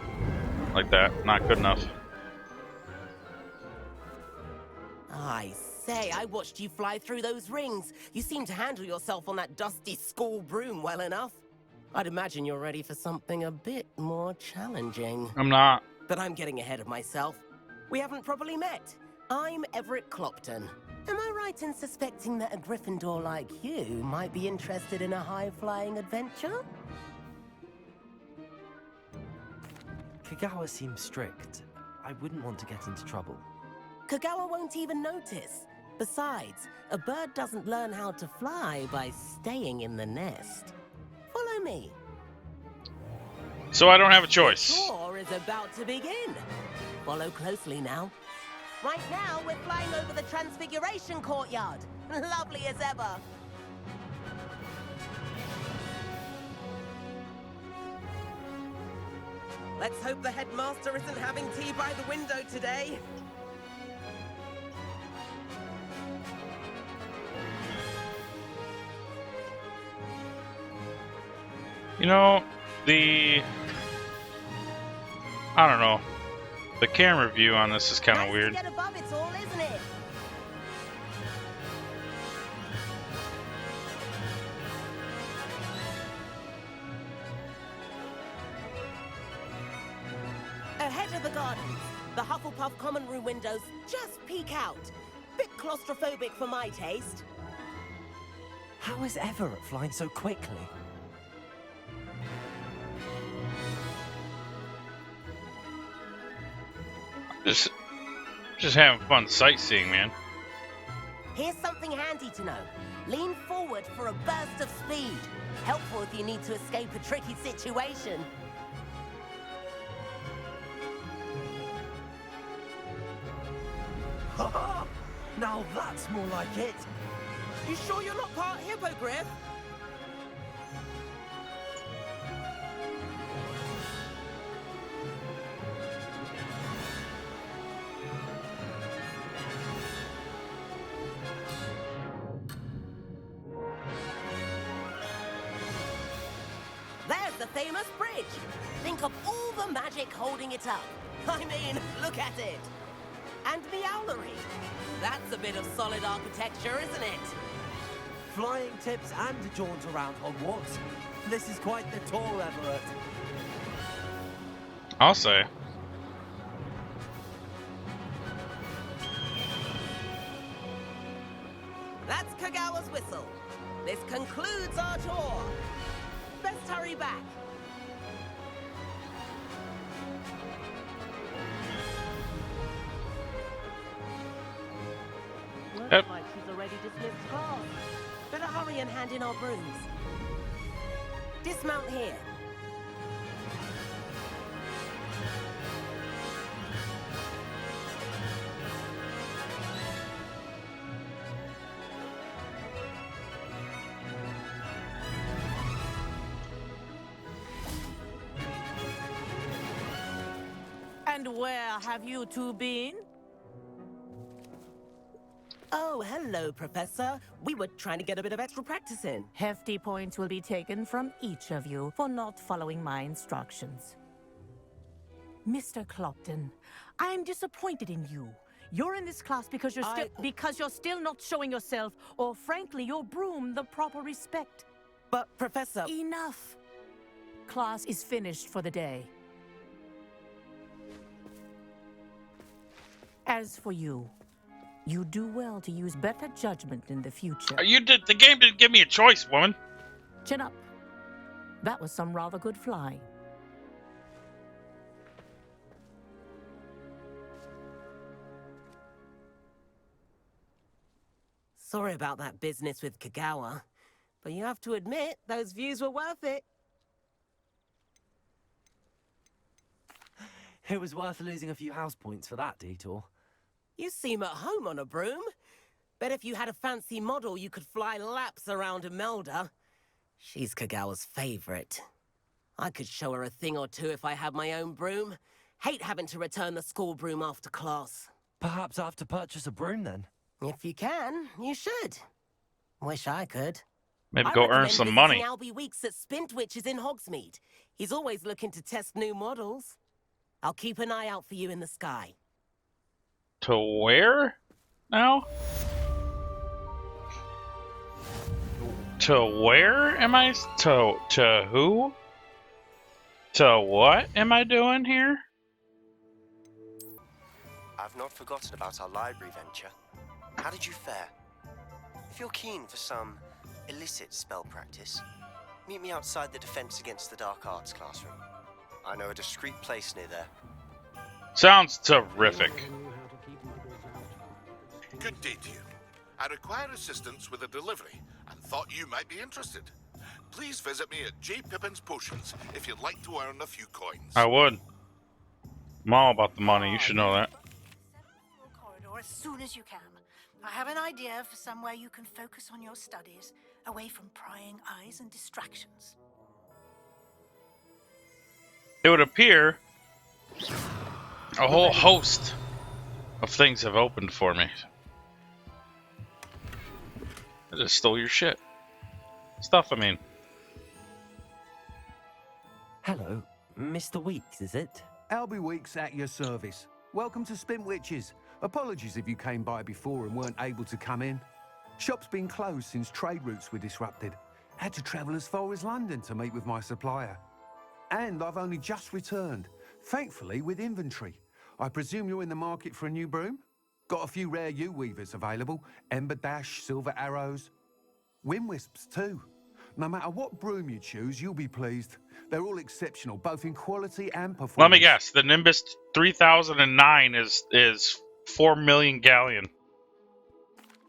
Speaker 1: Like that. Not good enough.
Speaker 17: I say, I watched you fly through those rings. You seem to handle yourself on that dusty school broom well enough. I'd imagine you're ready for something a bit more challenging.
Speaker 1: I'm not.
Speaker 17: But I'm getting ahead of myself. We haven't properly met. I'm Everett Clopton. Am I right in suspecting that a Gryffindor like you might be interested in a high-flying adventure?
Speaker 2: Kagawa seems strict. I wouldn't want to get into trouble.
Speaker 17: Kagawa won't even notice. Besides, a bird doesn't learn how to fly by staying in the nest. Follow me.
Speaker 1: So I don't have a choice.
Speaker 17: The tour is about to begin. Follow closely now. Right now, we're flying over the Transfiguration Courtyard. Lovely as ever. Let's hope the headmaster isn't having tea by the window today.
Speaker 1: You know, I don't know. The camera view on this is kind of weird.
Speaker 17: Get above it all, isn't it? Ahead of the gardens, the Hufflepuff common room windows just peek out. Bit claustrophobic for my taste.
Speaker 2: How is Everett flying so quickly?
Speaker 1: Just having fun sightseeing, man.
Speaker 17: Here's something handy to know. Lean forward for a burst of speed. Helpful if you need to escape a tricky situation.
Speaker 2: Now that's more like it.
Speaker 17: You sure you're not part hippogriff? There's the famous bridge. Think of all the magic holding it up. I mean, look at it. And Meowlery. That's a bit of solid architecture, isn't it?
Speaker 2: Flying tips and a jaunt around Hogwarts. This is quite the tour, Everett.
Speaker 1: I'll say.
Speaker 17: That's Kagawa's whistle. This concludes our tour. Best hurry back. Looks like she's already dismissed class. Better hurry and hand in our brooms. Dismount here.
Speaker 16: And where have you two been?
Speaker 17: Oh, hello, Professor. We were trying to get a bit of extra practice in.
Speaker 16: Hefty points will be taken from each of you for not following my instructions. Mr. Clopton, I'm disappointed in you. You're in this class because you're still not showing yourself, or frankly, your broom, the proper respect.
Speaker 17: But, Professor...
Speaker 16: Enough. Class is finished for the day. As for you, you do well to use better judgment in the future.
Speaker 1: The game didn't give me a choice, woman.
Speaker 16: Chin up. That was some rather good flying.
Speaker 17: Sorry about that business with Kagawa, but you have to admit, those views were worth it.
Speaker 2: It was worth losing a few house points for that detour.
Speaker 17: You seem at home on a broom. Bet if you had a fancy model, you could fly laps around Imelda. She's Kagawa's favorite. I could show her a thing or two if I had my own broom. Hate having to return the school broom after class.
Speaker 2: Perhaps I have to purchase a broom then?
Speaker 17: If you can, you should. Wish I could.
Speaker 1: Maybe go earn some money.
Speaker 17: Albie Weeks at Spintwitch is in Hogsmeade. He's always looking to test new models. I'll keep an eye out for you in the sky.
Speaker 1: To where now? To where am I? To who? To what am I doing here?
Speaker 18: I've not forgotten about our library venture. How did you fare? If you're keen for some illicit spell practice, meet me outside the Defense Against the Dark Arts classroom. I know a discreet place near there.
Speaker 1: Sounds terrific.
Speaker 8: Good day to you. I require assistance with a delivery and thought you might be interested. Please visit me at J. Pippin's Potions if you'd like to earn a few coins.
Speaker 1: I would. I'm all about the money, you should know that.
Speaker 19: Corridor as soon as you can. I have an idea for somewhere you can focus on your studies, away from prying eyes and distractions.
Speaker 1: It would appear a whole host of things have opened for me. I just stole your shit. Stuff, I mean.
Speaker 2: Hello, Mr. Weeks, is it?
Speaker 3: Albie Weeks at your service. Welcome to Spintwitches. Apologies if you came by before and weren't able to come in. Shop's been closed since trade routes were disrupted. Had to travel as far as London to meet with my supplier. And I've only just returned, thankfully with inventory. I presume you're in the market for a new broom? Got a few rare yew-weavers available. Ember Dash, Silver Arrows. Wind Wisps too. No matter what broom you choose, you'll be pleased. They're all exceptional, both in quality and performance.
Speaker 1: Let me guess. The Nimbus 3009 is 4 million galleon.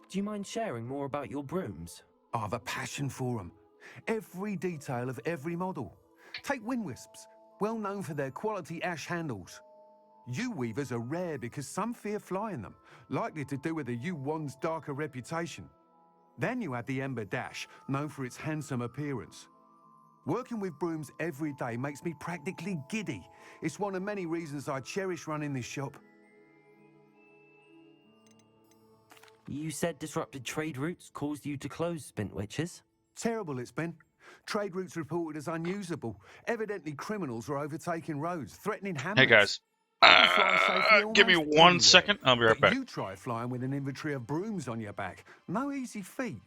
Speaker 2: Do you mind sharing more about your brooms?
Speaker 3: I have a passion for them. Every detail of every model. Take Wind Wisps, well known for their quality ash handles. Yew-weavers are rare because some fear flying them, likely to do with the yew wand's darker reputation. Then you have the Ember Dash, known for its handsome appearance. Working with brooms every day makes me practically giddy. It's one of many reasons I cherish running this shop.
Speaker 2: You said disrupted trade routes caused you to close Spintwitches?
Speaker 3: Terrible it's been. Trade routes reported as unusable. Evidently criminals are overtaking roads, threatening hamlets.
Speaker 1: Hey guys, give me 1 second. I'll be right back.
Speaker 3: You try flying with an inventory of brooms on your back. No easy feat.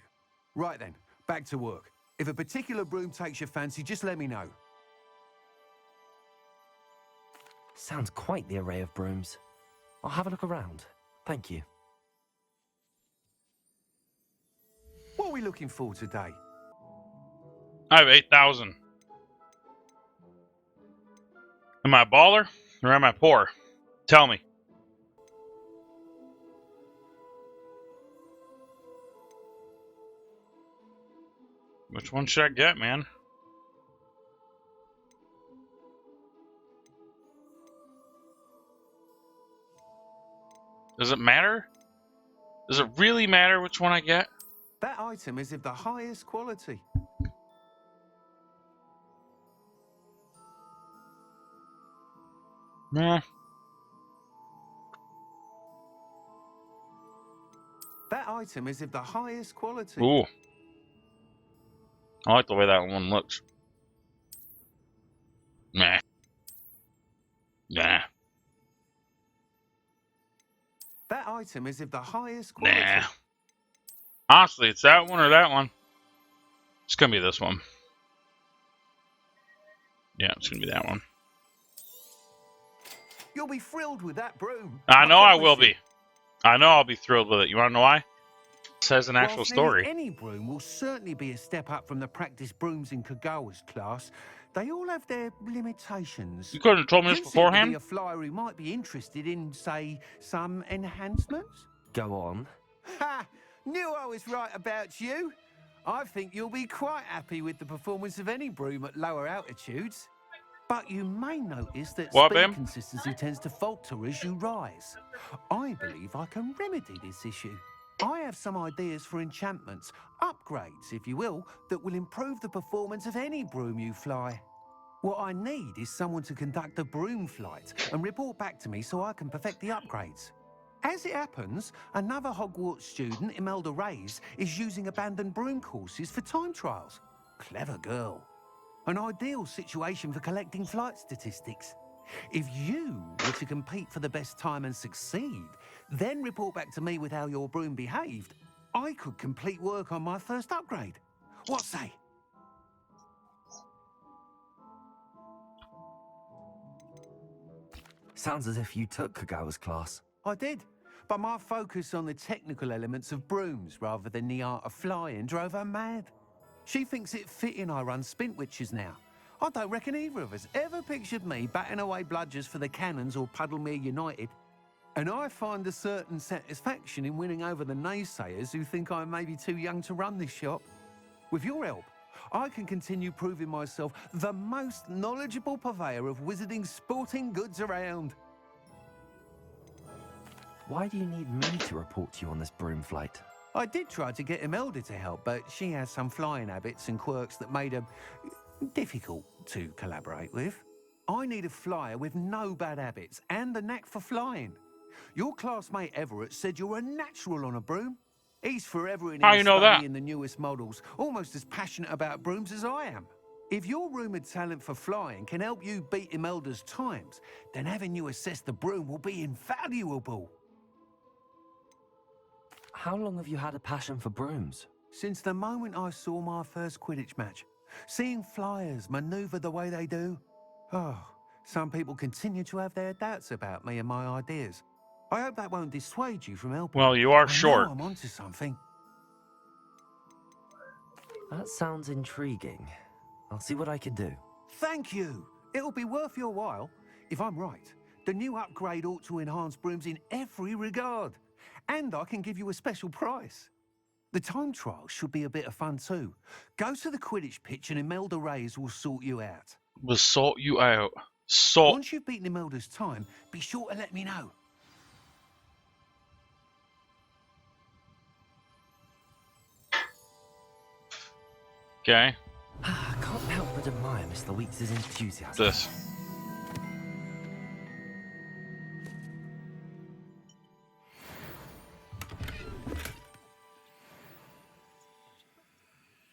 Speaker 3: Right then, back to work. If a particular broom takes your fancy, just let me know.
Speaker 2: Sounds quite the array of brooms. I'll have a look around. Thank you.
Speaker 3: What are we looking for today?
Speaker 1: I have 8,000. Am I a baller or am I poor? Tell me. Which one should I get, man? Does it matter? Does it really matter which one I get?
Speaker 3: That item is of the highest quality.
Speaker 1: Nah.
Speaker 3: That item is of the highest quality.
Speaker 1: Ooh. I like the way that one looks. Nah. Nah.
Speaker 3: That item is of the highest quality.
Speaker 1: Nah. Honestly, it's that one or that one. It's gonna be this one. Yeah, it's gonna be that one.
Speaker 3: You'll be thrilled with that broom.
Speaker 1: I know I will be. I know I'll be thrilled with it. You wanna know why? It says an actual story.
Speaker 3: Any broom will certainly be a step up from the practice brooms in Kagawa's class. They all have their limitations.
Speaker 1: You couldn't have told me this beforehand?
Speaker 3: Be a flyer who might be interested in, say, some enhancements.
Speaker 2: Go on.
Speaker 3: Ha! Knew I was right about you. I think you'll be quite happy with the performance of any broom at lower altitudes. But you may notice that speed consistency tends to falter as you rise. I believe I can remedy this issue. I have some ideas for enchantments, upgrades, if you will, that will improve the performance of any broom you fly. What I need is someone to conduct a broom flight and report back to me so I can perfect the upgrades. As it happens, another Hogwarts student, Imelda Reyes, is using abandoned broom courses for time trials. Clever girl. An ideal situation for collecting flight statistics. If you were to compete for the best time and succeed, then report back to me with how your broom behaved, I could complete work on my first upgrade. What say?
Speaker 2: Sounds as if you took Kagawa's class.
Speaker 3: I did, but my focus on the technical elements of brooms rather than the art of flying drove her mad. She thinks it fitting I run Spintwitches now. I don't reckon either of us ever pictured me batting away bludgers for the Cannons or Puddlemere United. And I find a certain satisfaction in winning over the naysayers who think I may be too young to run this shop. With your help, I can continue proving myself the most knowledgeable purveyor of wizarding sporting goods around.
Speaker 2: Why do you need me to report to you on this broom flight?
Speaker 3: I did try to get Imelda to help, but she has some flying habits and quirks that made her difficult to collaborate with. I need a flyer with no bad habits and the knack for flying. Your classmate Everett said you're a natural on a broom. He's forever in
Speaker 1: How you know that?
Speaker 3: in the newest models, almost as passionate about brooms as I am. If your rumoured talent for flying can help you beat Imelda's times, then having you assess the broom will be invaluable.
Speaker 2: How long have you had a passion for brooms?
Speaker 3: Since the moment I saw my first Quidditch match. Seeing flyers manoeuvre the way they do. Oh, some people continue to have their doubts about me and my ideas. I hope that won't dissuade you from helping.
Speaker 1: Well, you are
Speaker 3: I
Speaker 1: short.
Speaker 3: know I'm onto something.
Speaker 2: That sounds intriguing. I'll see what I can do.
Speaker 3: Thank you. It'll be worth your while. If I'm right, the new upgrade ought to enhance brooms in every regard. And I can give you a special price. The time trial should be a bit of fun too. Go to the Quidditch pitch and Imelda Reyes will sort you out.
Speaker 1: We'll sort you out.
Speaker 3: Once you've beaten Imelda's time, be sure to let me know.
Speaker 1: Okay.
Speaker 2: I can't help but admire Mr. Weeks' enthusiasm.
Speaker 1: This.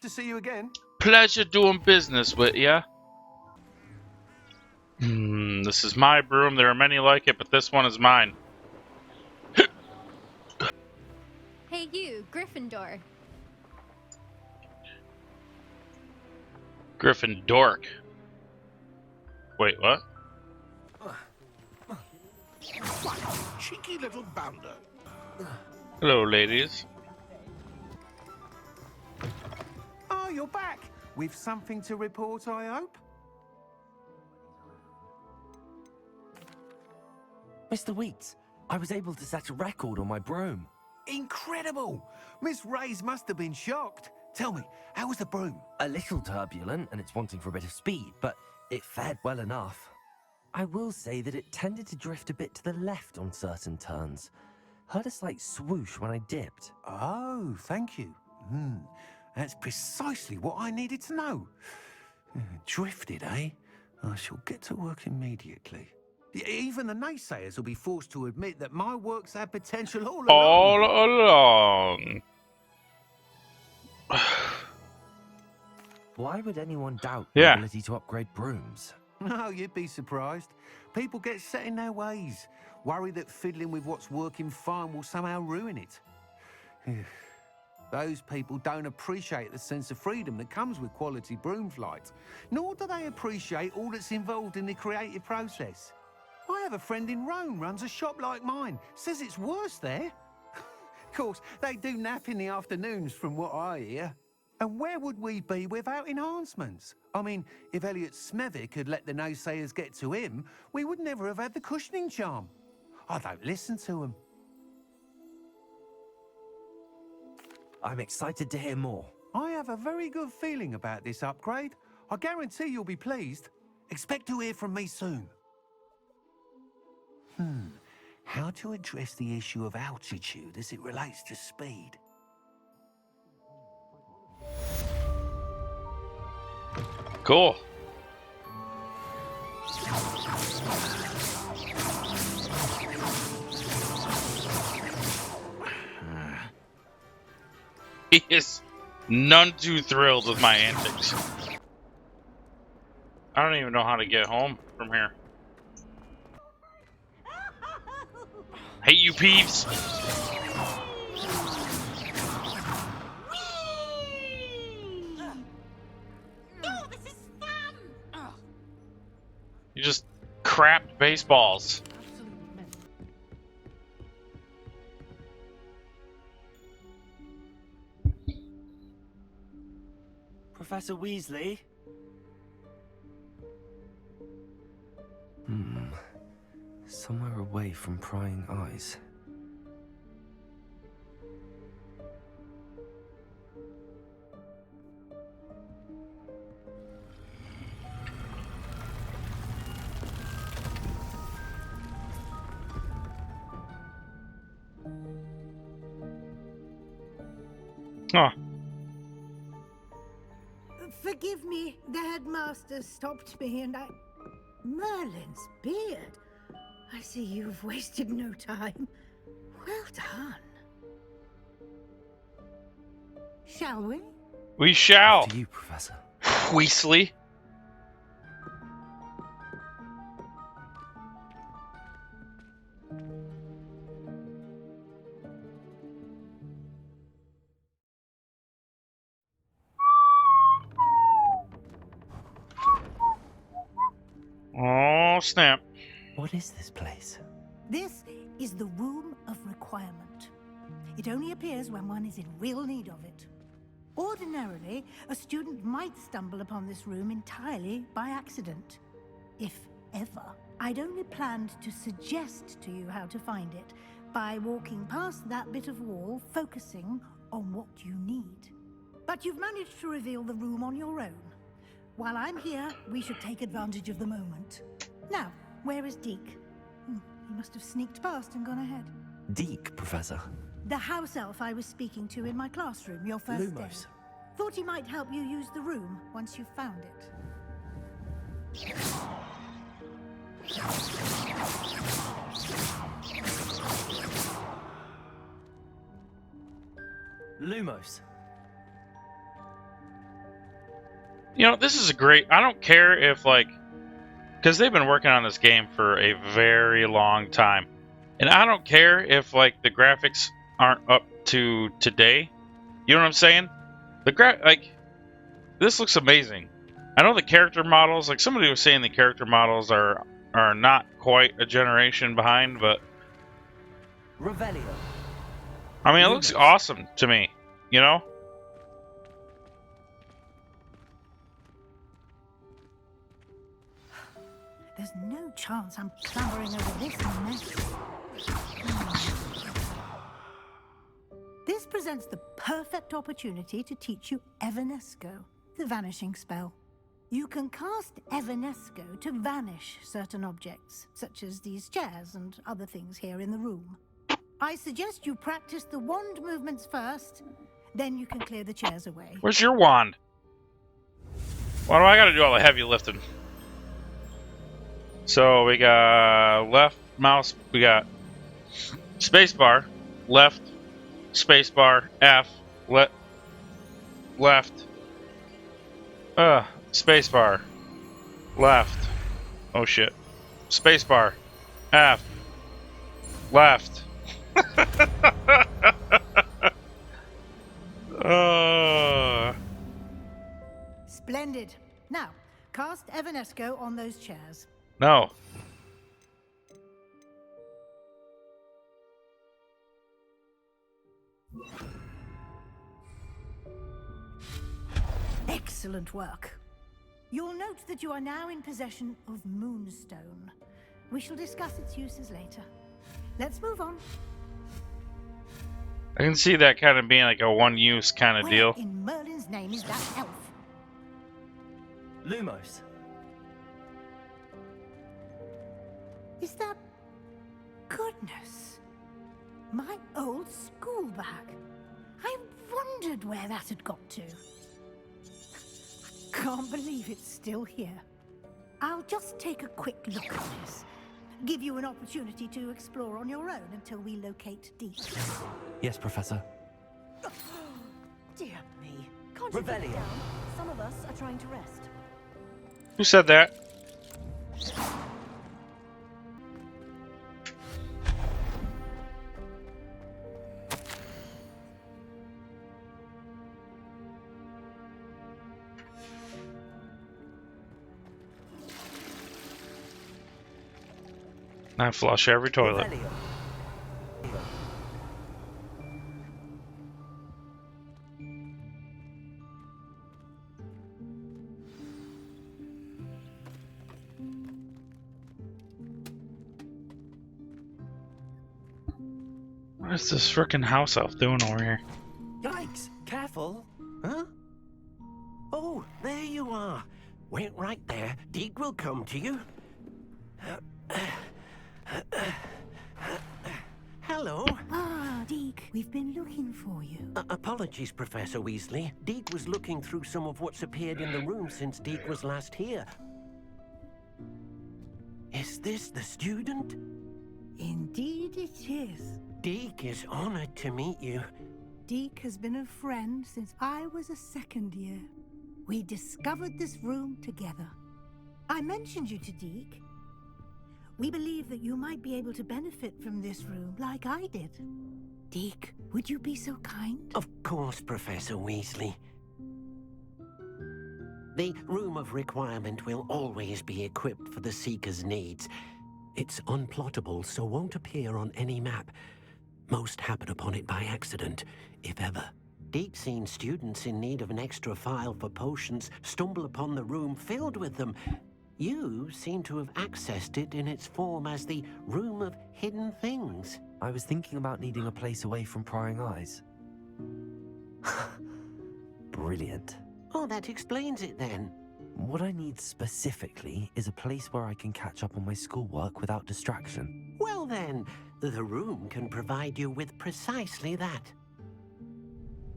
Speaker 3: To see you again.
Speaker 1: Pleasure doing business with ya. This is my broom. There are many like it, but this one is mine.
Speaker 15: Hey you, Gryffindor.
Speaker 1: Gryffindor. Wait, what?
Speaker 8: Cheeky little bounder.
Speaker 1: Hello, ladies.
Speaker 3: Oh, you're back. With something to report, I hope?
Speaker 2: Mr. Weeks, I was able to set a record on my broom.
Speaker 3: Incredible! Miss Reyes must have been shocked. Tell me, how was the broom?
Speaker 2: A little turbulent, and it's wanting for a bit of speed, but it fared well enough. I will say that it tended to drift a bit to the left on certain turns. Heard a slight swoosh when I dipped.
Speaker 3: Oh, thank you. That's precisely what I needed to know. Drifted, eh? I shall get to work immediately. Even the naysayers will be forced to admit that my works had potential all along.
Speaker 1: All along.
Speaker 2: Why would anyone doubt
Speaker 1: Yeah.
Speaker 2: the ability to upgrade brooms?
Speaker 3: No, you'd be surprised. People get set in their ways, worry that fiddling with what's working fine will somehow ruin it. Those people don't appreciate the sense of freedom that comes with quality broom flight, nor do they appreciate all that's involved in the creative process. I have a friend in Rome runs a shop like mine, says it's worse there. Of course, they do nap in the afternoons from what I hear. And where would we be without enhancements? I mean, if Elliot Smethwick had let the naysayers get to him, we would never have had the cushioning charm. I don't listen to them.
Speaker 2: I'm excited to hear more.
Speaker 3: I have a very good feeling about this upgrade. I guarantee you'll be pleased. Expect to hear from me soon. How to address the issue of altitude as it relates to speed?
Speaker 1: Cool. He is none too thrilled with my antics. I don't even know how to get home from here. Hey, you peeves!
Speaker 19: Oh, this is fun!
Speaker 1: You just crapped baseballs.
Speaker 2: Professor Weasley? Somewhere away from prying eyes.
Speaker 1: Huh.
Speaker 19: Forgive me, the headmaster stopped me and I... Merlin's beard. I see you've wasted no time. Well done. Shall we?
Speaker 1: We shall.
Speaker 2: To you, Professor.
Speaker 1: Weasley. Oh, snap.
Speaker 2: What is this place?
Speaker 19: This is the Room of Requirement. It only appears when one is in real need of it. Ordinarily, a student might stumble upon this room entirely by accident. If ever. I'd only planned to suggest to you how to find it by walking past that bit of wall, focusing on what you need. But you've managed to reveal the room on your own. While I'm here, we should take advantage of the moment. Now, where is Deke? He must have sneaked past and gone ahead.
Speaker 2: Deke, Professor.
Speaker 19: The house elf I was speaking to in my classroom your first day. Thought he might help you use the room once you've found it.
Speaker 2: Lumos.
Speaker 1: You know, this is a great... I don't care if, like... Because they've been working on this game for a very long time. And I don't care if, like, the graphics aren't up to today. You know what I'm saying? This looks amazing. I know the character models... Like, somebody was saying the character models are not quite a generation behind, but...
Speaker 2: Revelio.
Speaker 1: I mean, it looks awesome to me. You know?
Speaker 19: There's no chance I'm clambering over this mess. This presents the perfect opportunity to teach you Evanesco, the vanishing spell. You can cast Evanesco to vanish certain objects, such as these chairs and other things here in the room. I suggest you practice the wand movements first, then you can clear the chairs away.
Speaker 1: Where's your wand? Why do I gotta do all the heavy lifting? So we got left mouse, we got spacebar, left, spacebar, F, left, spacebar, left, oh shit, spacebar, F, left.
Speaker 19: Splendid. Now, cast Evanesco on those chairs.
Speaker 1: No.
Speaker 19: Excellent work. You'll note that you are now in possession of Moonstone. We shall discuss its uses later. Let's move on.
Speaker 1: I can see that kind of being like a one-use kind of deal.
Speaker 19: Where in Merlin's name is that elf?
Speaker 2: Lumos.
Speaker 19: Is that... Goodness. My old school bag. I wondered where that had got to. Can't believe it's still here. I'll just take a quick look at this. Give you an opportunity to explore on your own until we locate Deke.
Speaker 2: Yes, Professor.
Speaker 15: Dear me. Can't you get down? Some of us are trying to rest.
Speaker 1: Who said that? I flush every toilet. What is this frickin' house elf doing over here?
Speaker 11: Yikes! Careful! Huh? Oh, there you are. Wait right there. Deke will come to you. Hello.
Speaker 19: Ah, Deke, we've been looking for you.
Speaker 11: Apologies, Professor Weasley. Deke was looking through some of what's appeared in the room since Deke was last here. Is this the student?
Speaker 19: Indeed it is.
Speaker 11: Deke is honored to meet you.
Speaker 19: Deke has been a friend since I was a second year. We discovered this room together. I mentioned you to Deke. We believe that you might be able to benefit from this room like I did. Deke, would you be so kind?
Speaker 11: Of course, Professor Weasley. The Room of Requirement will always be equipped for the Seeker's needs. It's unplottable, so won't appear on any map. Most happen upon it by accident, if ever. Deep-seen students in need of an extra file for potions stumble upon the room filled with them. You seem to have accessed it in its form as the Room of Hidden Things.
Speaker 2: I was thinking about needing a place away from prying eyes. Brilliant.
Speaker 11: Oh, that explains it then.
Speaker 2: What I need specifically is a place where I can catch up on my schoolwork without distraction.
Speaker 11: Well then, the room can provide you with precisely that.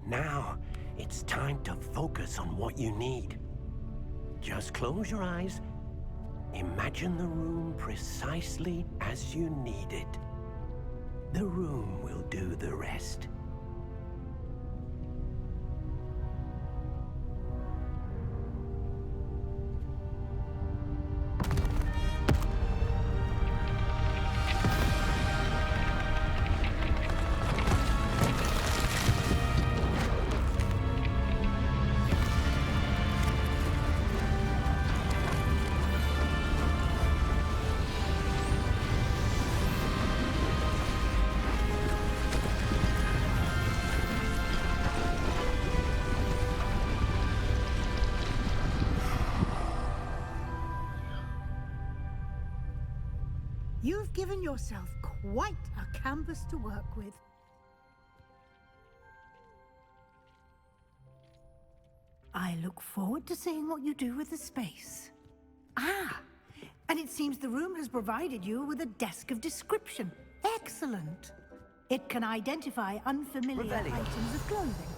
Speaker 11: Now, it's time to focus on what you need. Just close your eyes. Imagine the room precisely as you need it. The room will do the rest.
Speaker 19: You've given yourself quite a canvas to work with. I look forward to seeing what you do with the space. Ah, and it seems the room has provided you with a desk of description. Excellent. It can identify unfamiliar items of clothing.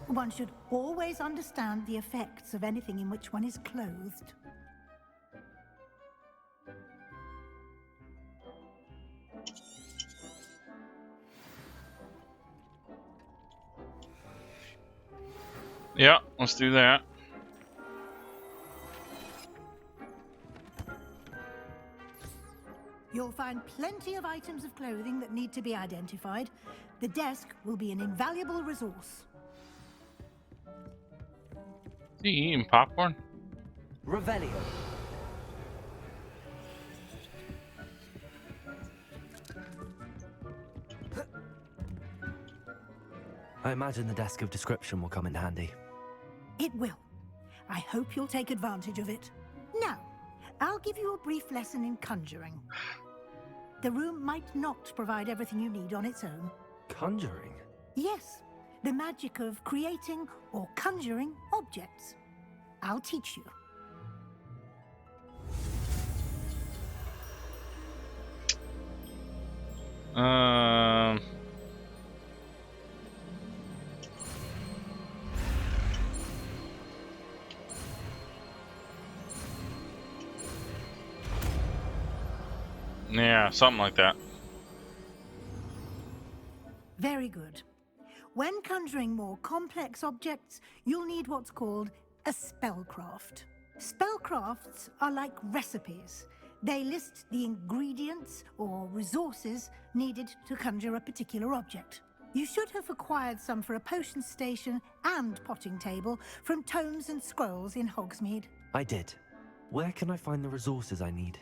Speaker 19: One should always understand the effects of anything in which one is clothed.
Speaker 1: Yeah, let's do that.
Speaker 19: You'll find plenty of items of clothing that need to be identified. The desk will be an invaluable resource.
Speaker 1: Is he eating popcorn?
Speaker 2: Revelio. I imagine the desk of description will come in handy.
Speaker 19: It will. I hope you'll take advantage of it. Now, I'll give you a brief lesson in conjuring. The room might not provide everything you need on its own.
Speaker 2: Conjuring?
Speaker 19: Yes, the magic of creating or conjuring objects. I'll teach you.
Speaker 1: Yeah, something like that.
Speaker 19: Very good. When conjuring more complex objects, you'll need what's called a spellcraft. Spellcrafts are like recipes. They list the ingredients or resources needed to conjure a particular object. You should have acquired some for a potion station and potting table from tomes and scrolls in Hogsmeade.
Speaker 2: I did. Where can I find the resources I need?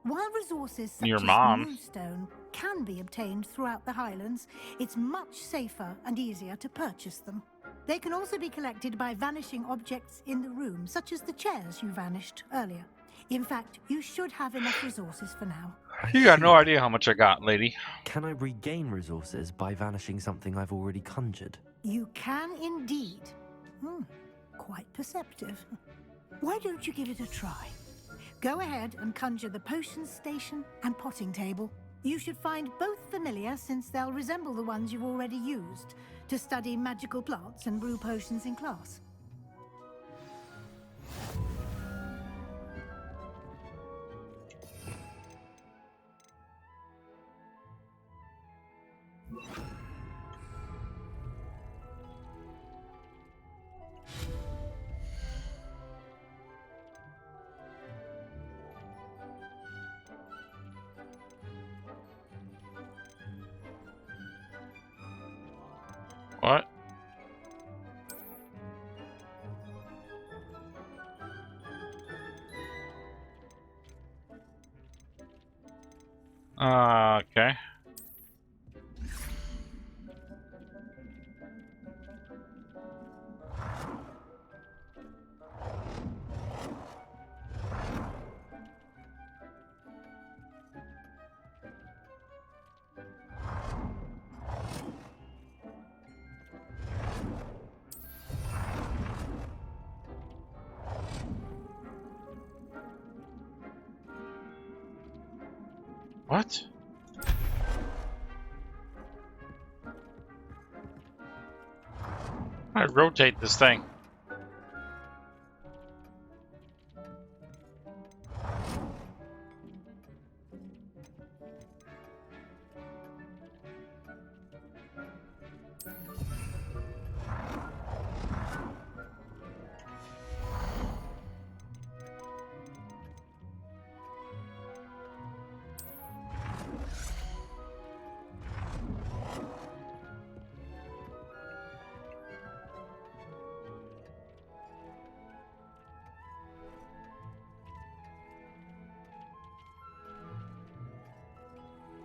Speaker 19: While resources such
Speaker 1: Your
Speaker 19: as
Speaker 1: mom.
Speaker 19: moonstone can be obtained throughout the Highlands, it's much safer and easier to purchase them. They can also be collected by vanishing objects in the room, such as the chairs you vanished earlier. In fact, you should have enough resources for now.
Speaker 1: You got no idea how much I got, lady.
Speaker 2: Can I regain resources by vanishing something I've already conjured?
Speaker 19: You can indeed. Quite perceptive. Why don't you give it a try? Go ahead and conjure the potion station and potting table. You should find both familiar, since they'll resemble the ones you've already used to study magical plants and brew potions in class.
Speaker 1: What? Okay. What? I rotate this thing.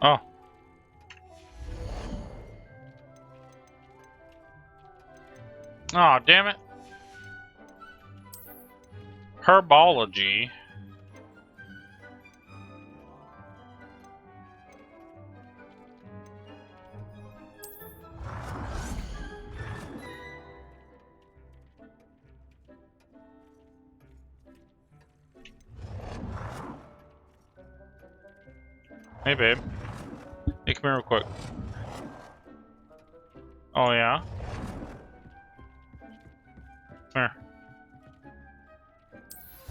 Speaker 1: Oh. Oh, damn it. Herbology. Hey, babe. Hey, come here real quick. Oh, yeah? Come here.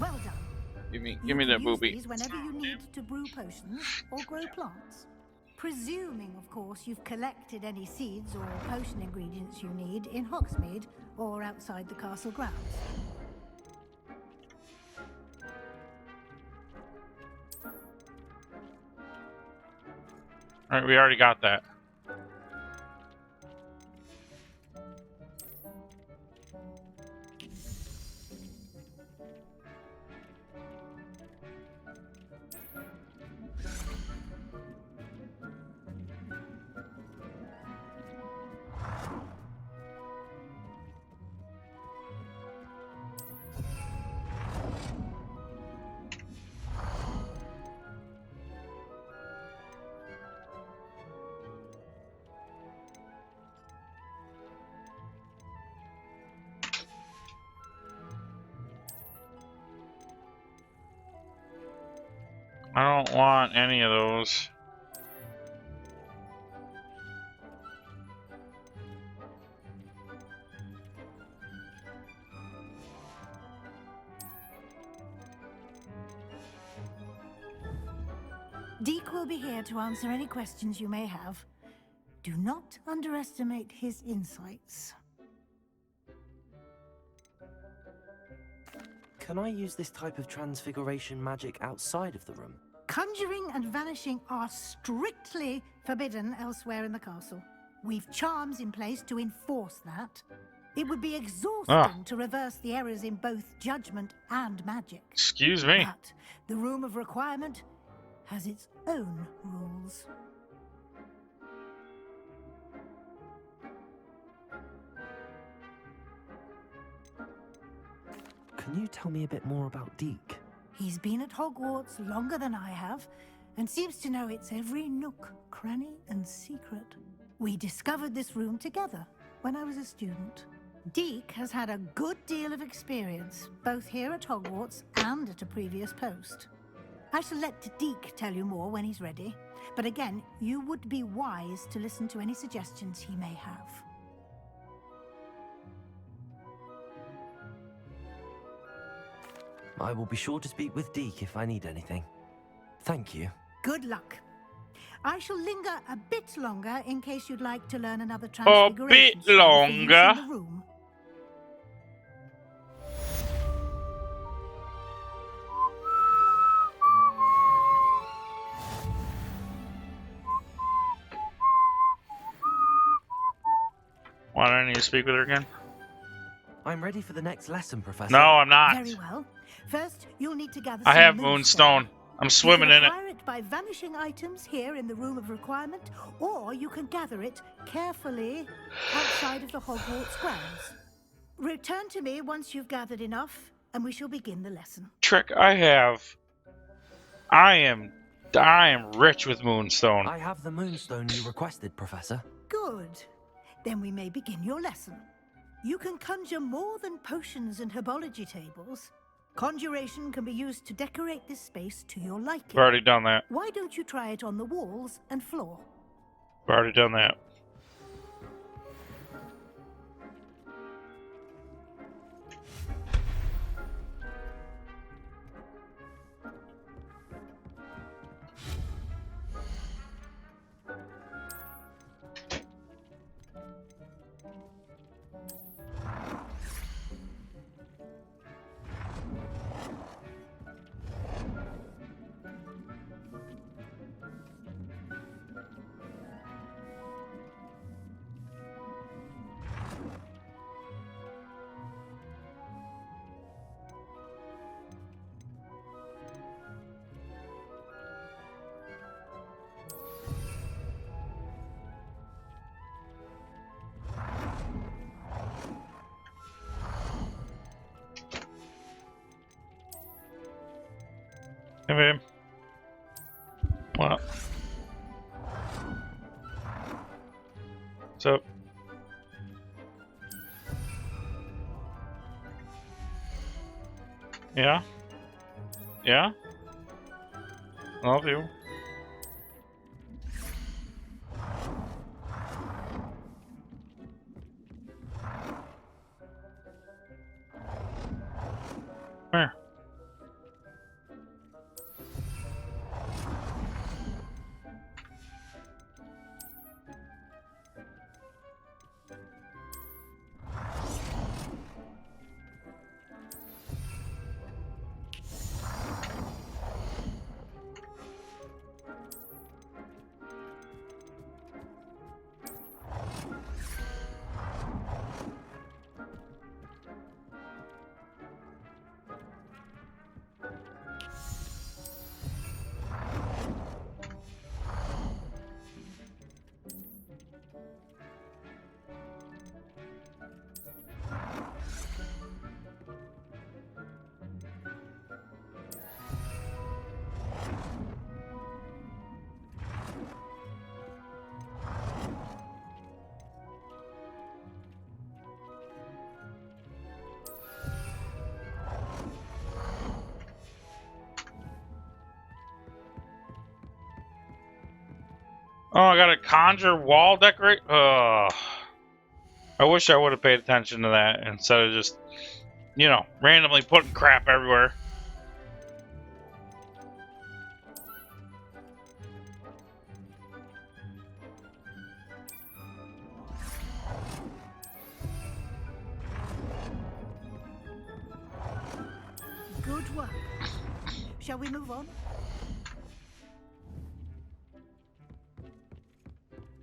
Speaker 19: Well done.
Speaker 1: Give me
Speaker 19: You
Speaker 1: that
Speaker 19: can use
Speaker 1: booby.
Speaker 19: these whenever you need to brew potions or grow plants. Presuming, of course, you've collected any seeds or potion ingredients you need in Hogsmeade or outside the castle grounds.
Speaker 1: Alright, we already got that. I don't want any of those.
Speaker 19: Deke will be here to answer any questions you may have. Do not underestimate his insights.
Speaker 2: Can I use this type of transfiguration magic outside of the room?
Speaker 19: Conjuring and vanishing are strictly forbidden elsewhere in the castle. We've charms in place to enforce that. It would be exhausting to reverse the errors in both judgment and magic.
Speaker 1: Excuse me.
Speaker 19: But the Room of Requirement has its own rules.
Speaker 2: Can you tell me a bit more about Deke?
Speaker 19: He's been at Hogwarts longer than I have, and seems to know its every nook, cranny, and secret. We discovered this room together when I was a student. Deke has had a good deal of experience, both here at Hogwarts and at a previous post. I shall let Deke tell you more when he's ready, but again, you would be wise to listen to any suggestions he may have.
Speaker 2: I will be sure to speak with Deke if I need anything. Thank you.
Speaker 19: Good luck. I shall linger a bit longer in case you'd like to learn another transfiguration.
Speaker 1: A bit
Speaker 19: spell for use
Speaker 1: longer?
Speaker 19: in the room.
Speaker 1: Why do I need to speak with her again?
Speaker 2: I'm ready for the next lesson, Professor.
Speaker 1: No, I'm not.
Speaker 19: Very well. First, you'll need to gather
Speaker 1: I
Speaker 19: some
Speaker 1: have
Speaker 19: moonstone.
Speaker 1: Moonstone. I'm swimming in it.
Speaker 19: You can acquire it by vanishing items here in the Room of Requirement, or you can gather it carefully outside of the Hogwarts grounds. Return to me once you've gathered enough, and we shall begin the lesson.
Speaker 1: Trick I am rich with moonstone.
Speaker 2: I have the moonstone you requested, Professor.
Speaker 19: Good. Then we may begin your lesson. You can conjure more than potions and herbology tables. Conjuration can be used to decorate this space to your liking.
Speaker 1: I've already done that.
Speaker 19: Why don't you try it on the walls and floor?
Speaker 1: I've already done that. Hey, babe. What? What's up? Yeah? Yeah? Love you. Where? Oh, I gotta conjure wall decorate? I wish I would have paid attention to that instead of just, you know, randomly putting crap everywhere.
Speaker 19: Good work. Shall we move on?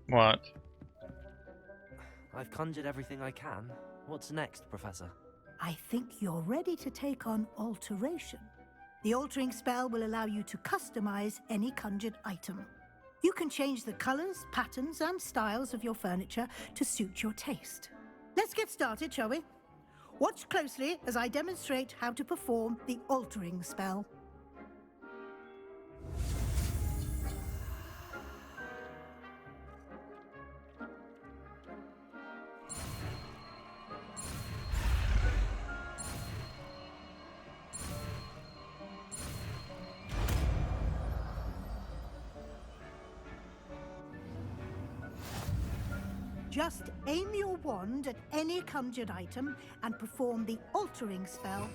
Speaker 1: What?
Speaker 2: I've conjured everything I can. What's next, Professor?
Speaker 19: I think you're ready to take on alteration. The altering spell will allow you to customize any conjured item. You can change the colors, patterns, and styles of your furniture to suit your taste. Let's get started, shall we? Watch closely as I demonstrate how to perform the altering spell. Just aim your wand at any conjured item and perform the altering spell.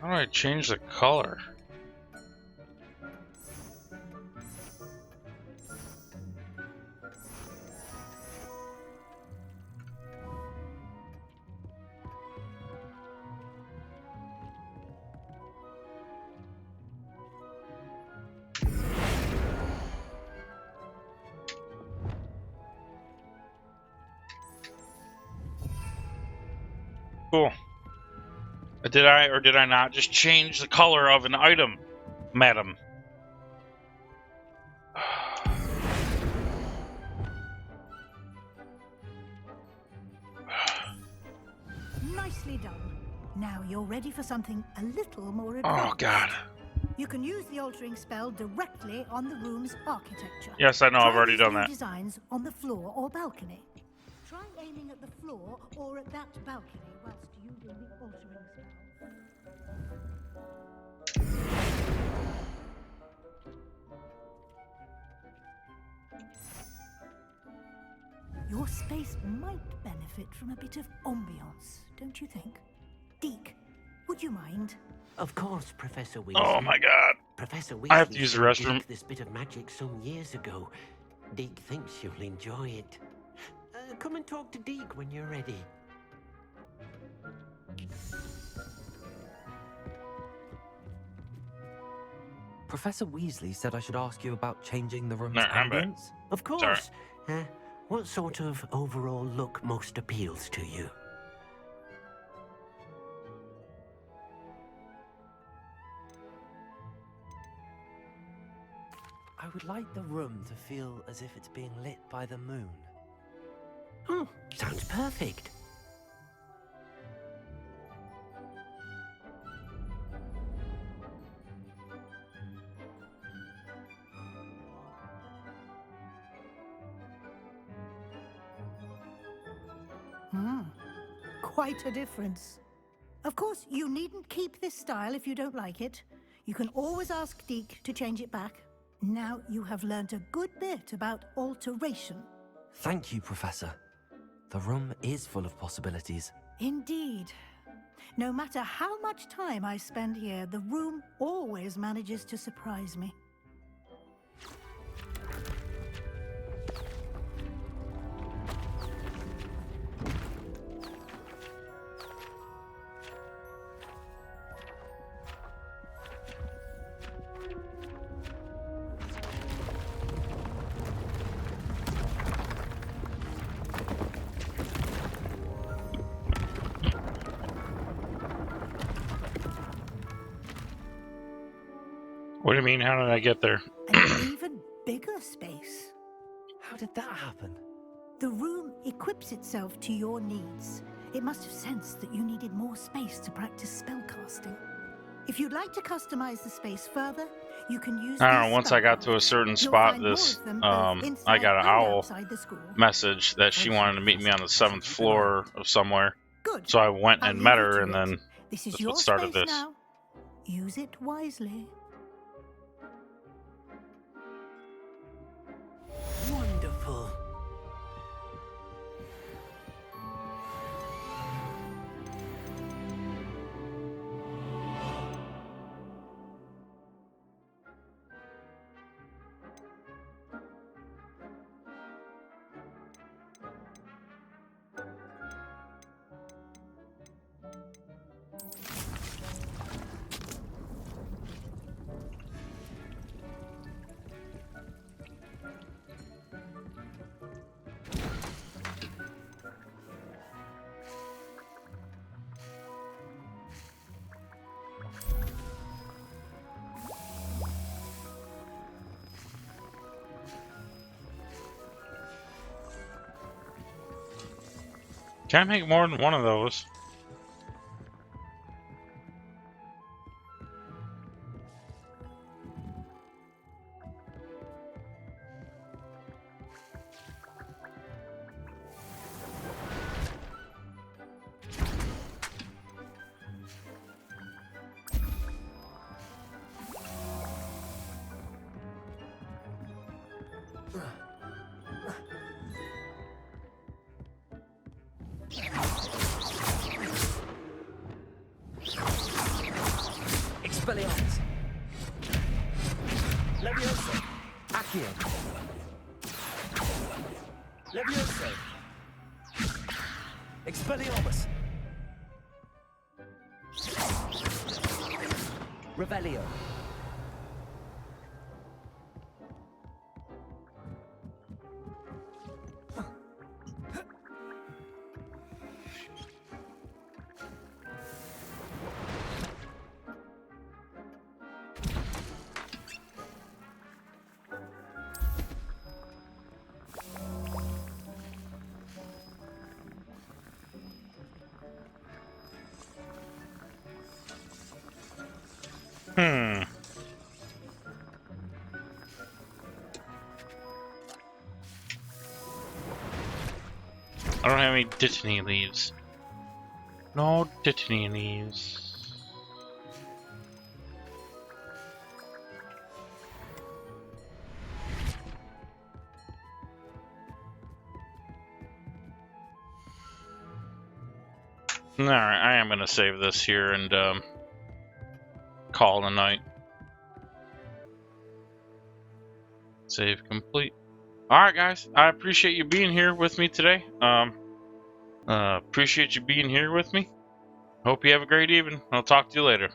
Speaker 1: How do I change the color? Cool. Did I or did I not just change the color of an item, madam?
Speaker 19: Nicely done. Now you're ready for something a little more
Speaker 1: Oh
Speaker 19: advanced.
Speaker 1: God.
Speaker 19: You can use the altering spell directly on the room's architecture.
Speaker 1: Yes, I know. I've already done
Speaker 19: Try
Speaker 1: that.
Speaker 19: these designs on the floor or balcony. Try aiming at the floor or at that balcony whilst using the altering spell. Your space might benefit from a bit of ambiance, don't you think? Deke, would you mind?
Speaker 11: Of course, Professor Weasley.
Speaker 1: Oh my God.
Speaker 11: Professor Weasley
Speaker 1: I have to use the
Speaker 11: showed
Speaker 1: restroom.
Speaker 11: Deke this bit of magic some years ago. Deke thinks you'll enjoy it. Come and talk to Deke when you're ready.
Speaker 2: Professor Weasley said I should ask you about changing the room's
Speaker 1: No, I'm back.
Speaker 2: ambience.
Speaker 11: Of course. What sort of overall look most appeals to you?
Speaker 2: I would like the room to feel as if it's being lit by the moon.
Speaker 11: Oh, sounds perfect.
Speaker 19: Quite a difference. Of course, you needn't keep this style if you don't like it. You can always ask Deke to change it back. Now you have learned a good bit about alteration.
Speaker 2: Thank you, Professor. The room is full of possibilities.
Speaker 19: Indeed. No matter how much time I spend here, the room always manages to surprise me.
Speaker 1: What do you mean? How did I get there?
Speaker 19: An even bigger space.
Speaker 2: How did that happen?
Speaker 19: The room equips itself to your needs. It must have sensed that you needed more space to practice spellcasting. If you'd like to customize the space further, you can use
Speaker 1: I don't know. Once I got to a certain spot, I got an owl message that she wanted to meet me on the 7th floor of somewhere.
Speaker 19: Good.
Speaker 1: So I went and met her, and then
Speaker 19: This is
Speaker 1: that's
Speaker 19: your
Speaker 1: what started
Speaker 19: space
Speaker 1: this.
Speaker 19: now. Use it wisely.
Speaker 11: Wonderful.
Speaker 1: Can I make more than one of those?
Speaker 2: Expelliarmus. Levioso. Accio. Levioso. Expelliarmus. Revelio.
Speaker 1: I don't have any Dittany leaves. No Dittany leaves. Alright, I am gonna save this here and call it a night. Save complete. Alright guys, I appreciate you being here with me today. Appreciate you being here with me. Hope you have a great evening. I'll talk to you later.